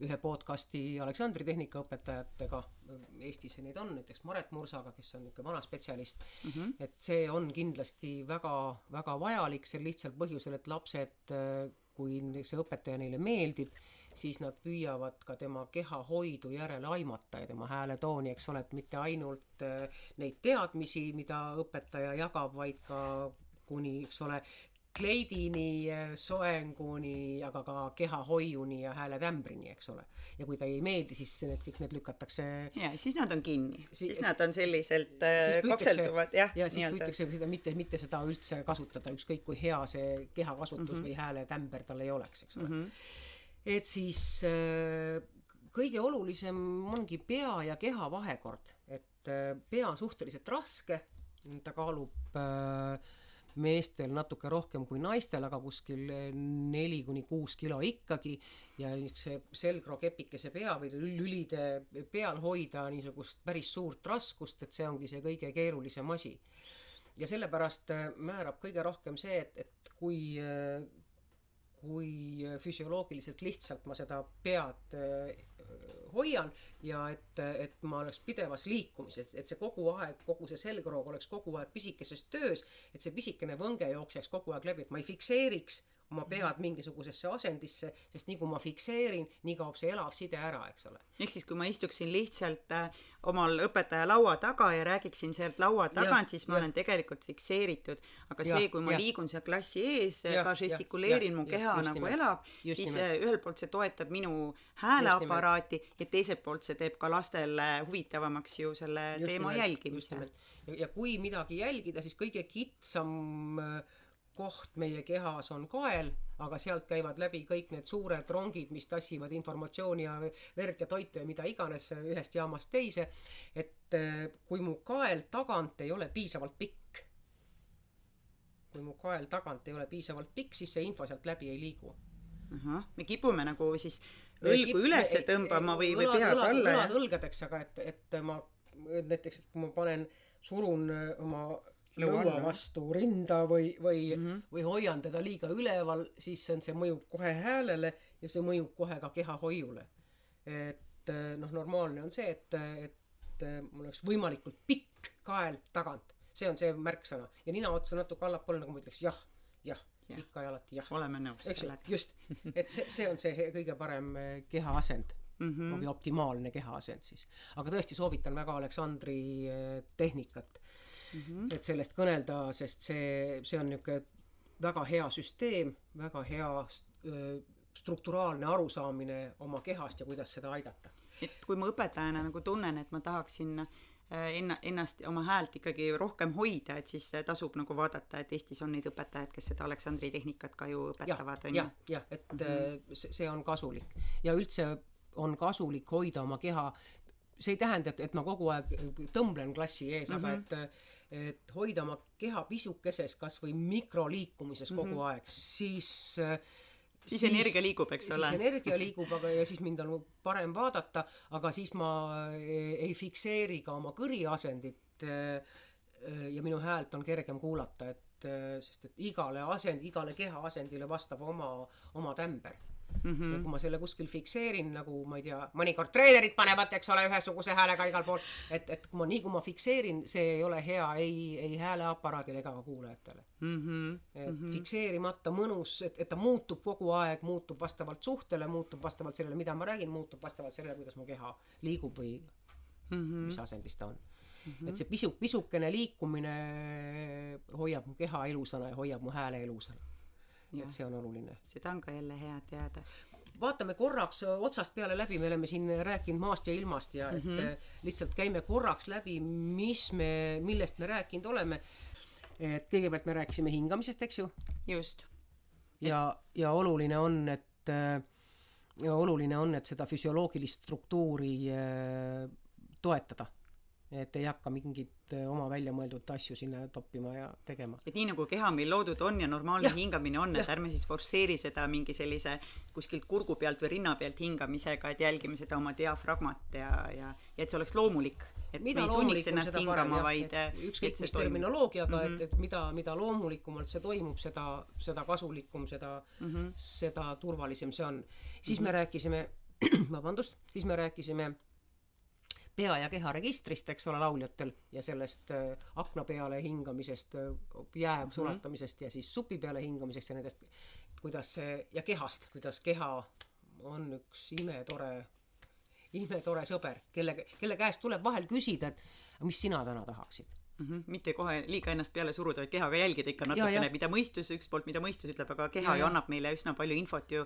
ühe podcasti Aleksandri tehnika õpetajatega. Eestis neid on, näiteks Maret Mursaga, kes on niisugune vana spetsialist. Et see on kindlasti väga, väga vajalik sel lihtsalt põhjusel, et lapsed, kui see õpetaja neile meeldib, siis nad püüavad ka tema kehahoidu järele aimata ja tema hääletooni, eks ole, et mitte ainult neid teadmisi, mida õpetaja jagab, vaid ka kuni, eks ole, kleidini, soenguni, aga ka kehahoiuni ja hääletämbrini, eks ole. Ja kui ta ei meeldi, siis need lükatakse... Ja, siis nad on kinni. Siis nad on selliselt kopselduvad. Ja siis püütakse mitte seda üldse kasutada, ükskõik kui hea see kehakasutus või hääletämber tal ei oleks, eks ole. Et siis kõige olulisem ongi pea ja keha vahekord, et pea on suhteliselt raske, ta kaalub meestel natuke rohkem kui naistel, aga kuskil 4-6 kilo ikkagi ja see selgrokepikese pea või lülide peal hoida niisugust päris suurt raskust, et see ongi see kõige keerulisem asi. Ja sellepärast määrab kõige rohkem see, et kui füsioloogiliselt lihtsalt ma seda pead hoian ja et ma oleks pidevas liikumises, et see kogu aeg, kogu see selgroog oleks kogu aeg pisikeses töös, et see pisikene võnge jookseks kogu aeg läbi, et ma ei fikseeriks oma pead mingisugusesse asendisse, sest nii kui ma fikseerin, nii kaob see elav side ära, eks ole. Ehk siis, kui ma istuksin lihtsalt omal õpetaja laua taga ja räägiksin sealt laua tagant, siis ma olen tegelikult fikseeritud. Aga see, kui ma liigun seal klassi ees, ka žestikuleerin, mu keha nagu elab, siis ühelt poolt see toetab minu hääleaparaati ja teiselt poolt see teeb ka lastele huvitavamaks ju selle teema jälgimise. Ja kui midagi jälgida, siis kõige kitsam koht meie kehas on kael, aga sealt käivad läbi kõik need suured rongid, mis tassivad informatsiooni ja verd ja toitu ja mida iganes ühest jaamast teise, et kui mu kael tagant ei ole piisavalt pikk, siis see info sealt läbi ei liigu. Me kipume nagu siis õlgu üles tõmbama või pead alla. Õlad õlgadeks, aga et ma näiteks, et kui ma surun oma lõua vastu rinda või hoian teda liiga üleval, siis see mõjub kohe häälele ja see mõjub kohe ka kehahoiule. Et normaalne on see, et mul oleks võimalikult pikk kael tagant. See on see märksõna. Ja nina otsa natuke allapoole, nagu ma ütleks jah. jah, ikka ja alati jah. Oleme nõus sellega. Just, et see on see kõige parem kehaasend või optimaalne kehaasend siis. Aga tõesti soovitan väga Aleksandri tehnikat, et sellest kõnelda, sest see on niisugune väga hea süsteem, väga hea strukturaalne arusaamine oma kehast ja kuidas seda aidata. Et kui ma õpetajana nagu tunnen, et ma tahaksin ennast, oma häält ikkagi rohkem hoida, et siis tasub nagu vaadata, et Eestis on neid õpetajaid, kes seda Aleksandri tehnikat ka ju õpetavad. Ja, et see on kasulik. Ja üldse on kasulik hoida oma keha. See ei tähenda, et ma kogu aeg tõmblen klassi ees, aga et hoida oma keha pisukeses kas või mikroliikumises kogu aeg, siis energia liigub, eks ole. Siis energia liigub, aga ja siis mind on parem vaadata, aga siis ma ei fikseeri ka oma kõriasendit ja minu häält on kergem kuulata, sest et igale keha asendile vastab oma tämber. Ja kui ma selle kuskil fikseerin, nagu ma ei tea, mõnikord treenerid panevad, eks ole, ühesuguse häälega igal pool, et kui ma fikseerin, see ei ole hea ei hääleaparaadile ega ka kuulajatele. Fikseerimata mõnus, et ta muutub kogu aeg, muutub vastavalt suhtele, muutub vastavalt sellele, mida ma räägin, muutub vastavalt sellele, kuidas mu keha liigub või mis asendis ta on. Et see pisukene liikumine hoiab mu keha ilusana ja hoiab mu hääle ilusana. Et see on oluline. Seda on ka jälle hea teada. Vaatame korraks otsast peale läbi, me oleme siin rääkinud maast ja ilmast ja et lihtsalt käime korraks läbi, millest me rääkinud oleme. Et kõigepealt me rääkisime hingamisest, eks ju? Just. Ja oluline on, et seda füsioloogilist struktuuri toetada. Et ei hakka mingit oma välja mõeldud asju sinna toppima ja tegema. Et nii nagu keha meil loodud on ja normaalne hingamine on, et ärme siis forsseeri seda mingi sellise kuskilt kurgu pealt või rinna pealt hingamisega, et jälgime seda oma diafragmat ja et see oleks loomulik. Et mida me ei sunniks ennast hingama, vaid ükskõik mis terminoloogiaga, et mida loomulikumalt see toimub, seda kasulikum, seda turvalisem see on. Siis me rääkisime, siis me rääkisime pea- ja keharegistrist, eks ole, lauljatel ja sellest akna peale hingamisest, jää sulatamisest ja siis supi peale hingamisest ja nendest, kuidas ja kehast, kuidas keha on üks imetore sõber, kelle käest tuleb vahel küsida, et mis sina täna tahaksid. Mitte kohe liiga ennast peale suruda, vaid kehaga jälgida ikka natukene, mida mõistus ütleb, aga keha ju annab meile üsna palju infot ju,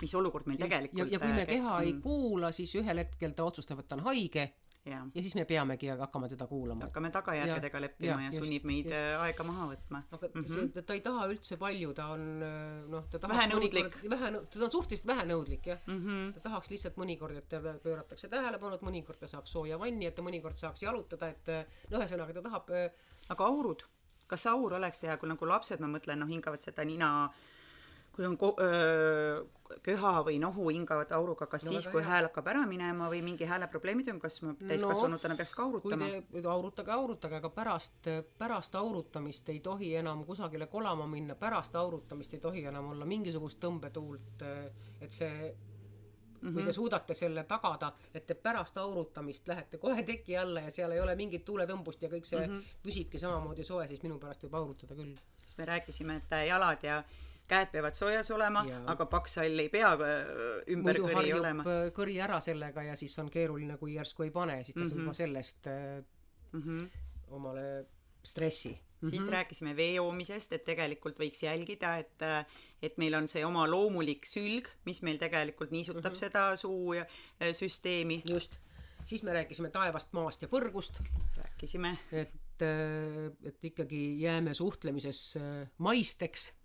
mis olukord meil tegelikult. Ja kui me keha ei kuula, siis ühel hetkel ta otsustab, et ta on haige ja siis me peamegi hakkama teda kuulama. Hakkame tagajärgedega leppima ja sunnib meid aega maha võtma. Aga ta ei taha üldse palju, ta on vähenõudlik. Ta on suhteliselt vähenõudlik, jah. Ta tahaks lihtsalt mõnikord, et pööratakse tähelepanu, et mõnikord ta saaks sooja vanni, et ta mõnikord saaks jalutada, et ühesõnaga ta tahab. Aga aurud? Kas aur oleks hea, kui nagu lapsed, ma mõtlen, hingavad seda nina, kui on köha või nohu hingavad auruga, kas siis, kui hääl hakkab ära minema või mingi hääleprobleemid on, kas täiskasvanutena peaks ka aurutama? Kui aurutage, aga pärast aurutamist ei tohi enam kusagile kolama minna, pärast aurutamist ei tohi enam olla mingisugust tõmbetuult, et see, kui te suudate selle tagada, et te pärast aurutamist lähete kohe teki alla ja seal ei ole mingit tuuletõmbust ja kõik see püsibki samamoodi soe, siis minu pärast võib aurutada küll. Siis me rääkisime, et jalad ja käed peavad soojas olema, aga paksall ei pea ümber muidu kõri olema. Muidu harjub kõri ära sellega ja siis on keeruline, kui järsku ei pane, siis ta saab juba sellest omale stressi. Siis rääkisime veejoomisest, et tegelikult võiks jälgida, et meil on see oma loomulik sülg, mis meil tegelikult niisutab seda suusüsteemi. Just. Siis me rääkisime taevast, maast ja põrgust. Rääkisime. Et ikkagi jääme suhtlemises maisteks.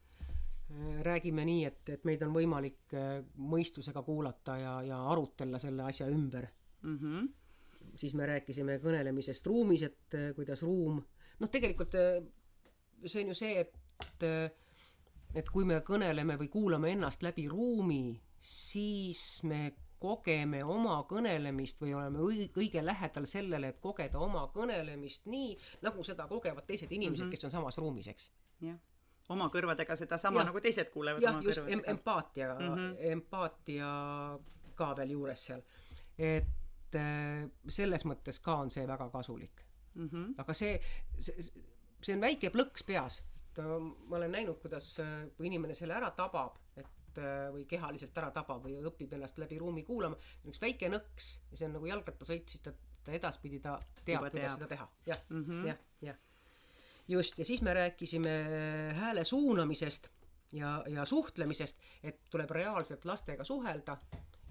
Räägime nii, et meid on võimalik mõistusega kuulata ja arutella selle asja ümber. Siis me rääkisime kõnelemisest ruumis, et kuidas ruum... tegelikult see on ju see, et kui me kõneleme või kuulame ennast läbi ruumi, siis me kogeme oma kõnelemist või oleme õige lähedal sellele, et kogeda oma kõnelemist nii, nagu seda kogevad teised inimesed, kes on samas ruumis, eks? Jah. Oma kõrvadega seda sama, nagu teised kuulevad oma kõrvadega. Empaatia ka veel juures seal. Et selles mõttes ka on see väga kasulik. Aga see on väike plõks peas. ma olen näinud, kuidas kui inimene selle ära tabab, või kehaliselt ära tabab või õpib ennast läbi ruumi kuulama, üks väike nõks ja see on nagu jalgrattasõit, siis ta edaspidi ta teab, kuidas seda teha. Jah. Just, ja siis me rääkisime hääle suunamisest ja suhtlemisest, et tuleb reaalselt lastega suhelda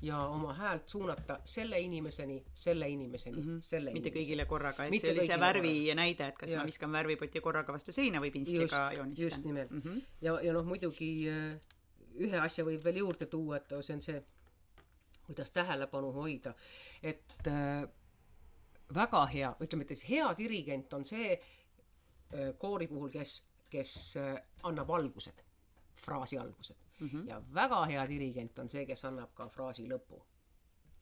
ja oma häält suunata selle inimeseni, selle inimeseni. Mitte kõigile korraga, et see oli see värvi näide, et kas ma viskan värvipoti korraga vastu seina või pinstiga joonistan. Just nimelt. Ja muidugi ühe asja võib veel juurde tuua, et see on see, kuidas tähelepanu hoida. Et väga hea, ütleme, et hea dirigent on see koori puhul, kes annab algused, fraasi algused. Ja väga hea dirigent on see, kes annab ka fraasi lõpu.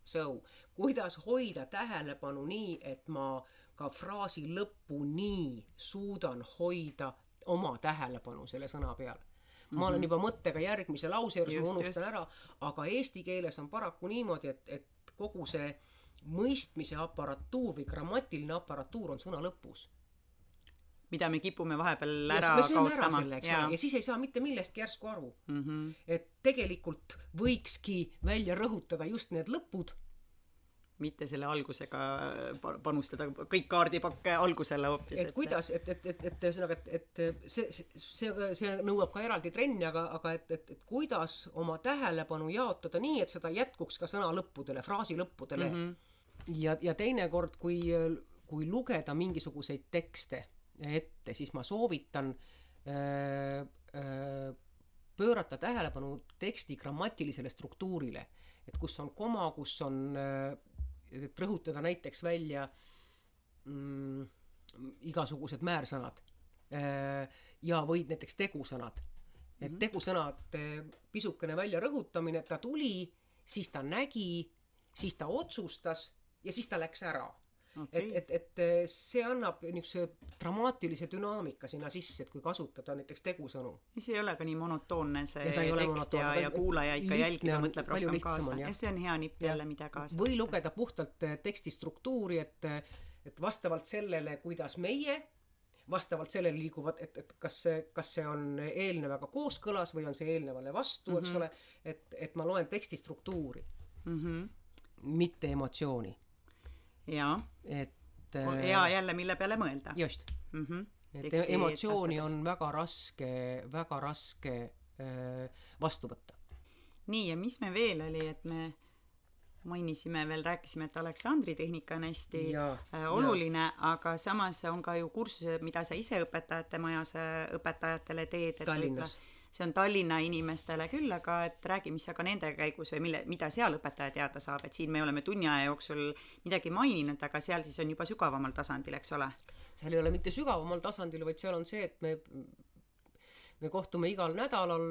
So, kuidas hoida tähelepanu nii, et ma ka fraasi lõpuni suudan hoida oma tähelepanu selle sõna peal. Ma olen juba mõttega järgmise lause juures, ma unustan ära, aga eesti keeles on paraku niimoodi, et kogu see mõistmise aparatuur või grammatiline aparatuur on sõna lõpus. Mida me kipume vahepeal ära kaotama. Ja siis ei saa mitte millestki järsku aru. Et tegelikult võikski välja rõhutada just need lõpud. Mitte selle algusega panustada kõik kaardipakke algusele hoopis. Et kuidas, et see nõuab ka eraldi trenni, aga et kuidas oma tähelepanu jaotada nii, et seda jätkuks ka sõna lõppudele, fraasi lõppudele. Ja teinekord, kui lugeda mingisuguseid tekste ette, siis ma soovitan pöörata tähelepanu teksti grammatilisele struktuurile, et kus on koma, kus on rõhutada näiteks välja igasugused määrsõnad ja võid näiteks tegusõnad. Et tegusõnad pisukene välja rõhutamine, ta tuli, siis ta nägi, siis ta otsustas ja siis ta läks ära. Okay. Et see annab niisuguse dramaatilise dünaamika sinna sisse, et kui kasutada näiteks tegusõnu. See ei ole ka nii monotoonne see tekst ja kuulaja ikka jälgida mõtleb rohkem kaasa. Ja see on hea nipp jälle, mida kaasa. Või lugeda puhtalt teksti struktuuri, et vastavalt sellele, kuidas meie, vastavalt sellele liiguvad, et kas see on eelnevaga kooskõlas või on see eelnevale vastu, eks ole, et ma loen teksti struktuuri, mitte emotsiooni. Ja jälle mille peale mõelda. Just. Emotsiooni on väga raske vastu võtta. Nii, ja mis me veel oli, et me mainisime veel, rääkisime, et Aleksandri tehnika on hästi oluline, aga samas on ka ju kursused, mida sa ise õpetajate majas õpetajatele teed. Tallinnas. See on Tallinna inimestele küll, aga et räägi, mis aga nende käigus või mida seal õpetaja teada saab, et siin me oleme tunni aja jooksul midagi maininud, aga seal siis on juba sügavamal tasandil, eks ole? Seal ei ole mitte sügavamal tasandil, vaid seal on see, et me kohtume igal nädalal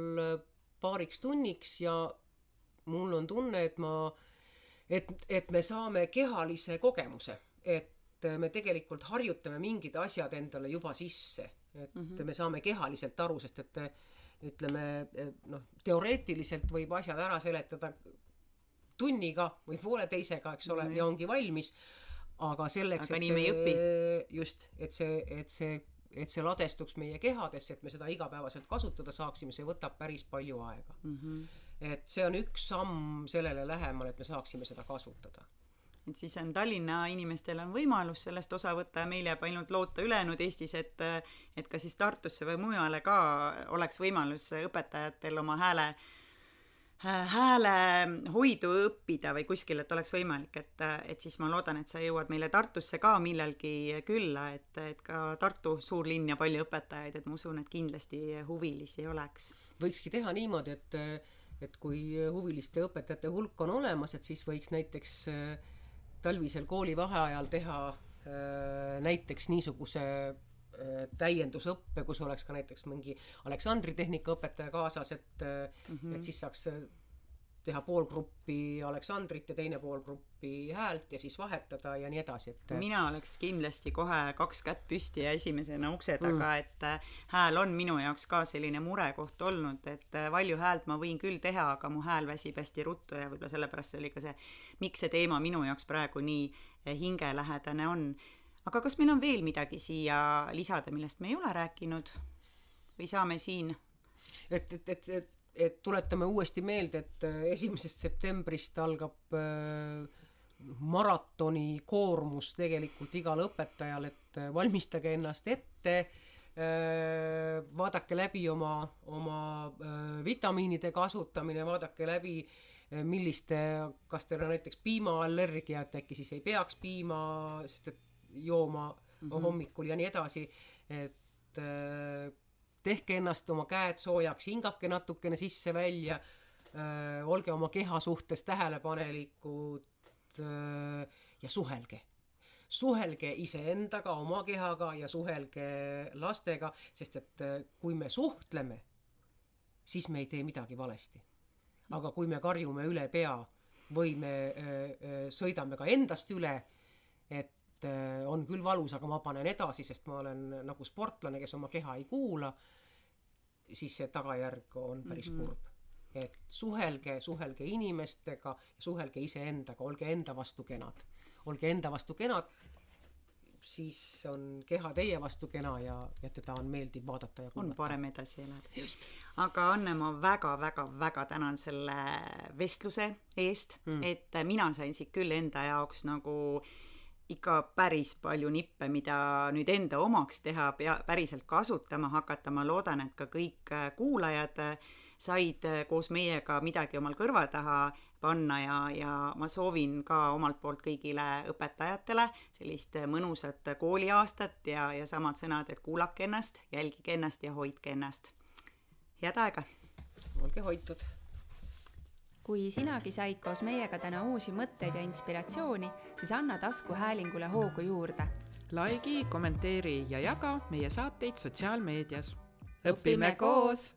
paariks tunniks ja mul on tunne, et me saame kehalise kogemuse, et me tegelikult harjutame mingid asjad endale juba sisse, et me saame kehaliselt aru, sest et ütleme, teoreetiliselt võib asjad ära seletada tunniga või pooleteisega, eks ole, ja ongi valmis, aga selleks, et see ladestuks meie kehadesse, et me seda igapäevaselt kasutada saaksime, see võtab päris palju aega. Et see on üks samm sellele lähemal, et me saaksime seda kasutada. Et siis on Tallinna inimestel on võimalus sellest osa võtta ja meil jääb ainult loota ülejäänud Eestis, et ka siis Tartusse või mujale ka oleks võimalus õpetajatel oma hääle hoidu õppida või kuskil, et oleks võimalik, et siis ma loodan, et sa jõuad meile Tartusse ka millalgi külla, et ka Tartu suur linn ja palju õpetajaid, et ma usun, et kindlasti huvilisi oleks. Võikski teha niimoodi, et kui huviliste õpetajate hulk on olemas, et siis võiks näiteks talvisel koolivaheajal teha näiteks niisuguse täiendusõppe, kus oleks ka näiteks mingi Aleksandri tehnika õpetaja kaasas, et siis saaks teha pool gruppi Aleksandrit ja teine pool gruppi häält ja siis vahetada ja nii edasi. Mina oleks kindlasti kohe 2 kätt püsti ja esimesena ukse taga, et hääl on minu jaoks ka selline murekoht olnud, et valju häält ma võin küll teha, aga mu hääl väsib hästi ruttu ja võib-olla sellepärast see oli ka see, miks see teema minu jaoks praegu nii hingelähedane on. Aga kas meil on veel midagi siia lisada, millest me ei ole rääkinud? või saame siin? Et tuletame uuesti meelde, et 1. septembrist algab maratoni koormus tegelikult igal õpetajal, et valmistage ennast ette, vaadake läbi oma vitamiinide kasutamine, vaadake läbi kas teil on näiteks piimaallergia, et äkki siis ei peaks piima sest et jooma hommikul ja nii edasi, et tehke ennast oma käed soojaks, hingake natukene sisse-välja, olge oma keha suhtes tähelepanelikud ja suhelge. Suhelge iseendaga, oma kehaga ja suhelge lastega, sest et kui me suhtleme, siis me ei tee midagi valesti. Aga kui me karjume üle pea või me sõidame ka endast üle, et on küll valus, aga ma panen edasi, sest ma olen nagu sportlane, kes oma keha ei kuula, siis see tagajärg on päris kurb. Et suhelge inimestega, suhelge iseendaga, olge enda vastu kenad. Olge enda vastu kenad, siis on keha teie vastu kena ja teda on meeldiv vaadata ja kuulata. On parem edasi elada. Aga Anne, ma väga tänan selle vestluse eest, et mina sain siit küll enda jaoks nagu ikka päris palju nippe, mida nüüd enda omaks teha, päriselt kasutama hakata. Ma loodan, et ka kõik kuulajad said koos meiega midagi omal kõrva taha panna ja ma soovin ka omalt poolt kõigile õpetajatele sellist mõnusat kooliaastat ja samad sõnad, et kuulake ennast, jälgige ennast ja hoidke ennast. Head aega! Olge hoitud! Kui sinagi said koos meiega täna uusi mõtteid ja inspiratsiooni, siis anna taskuhäälingule hoogu juurde. Laigi, kommenteeri ja jaga meie saateid sotsiaalmeedias. Õpime koos!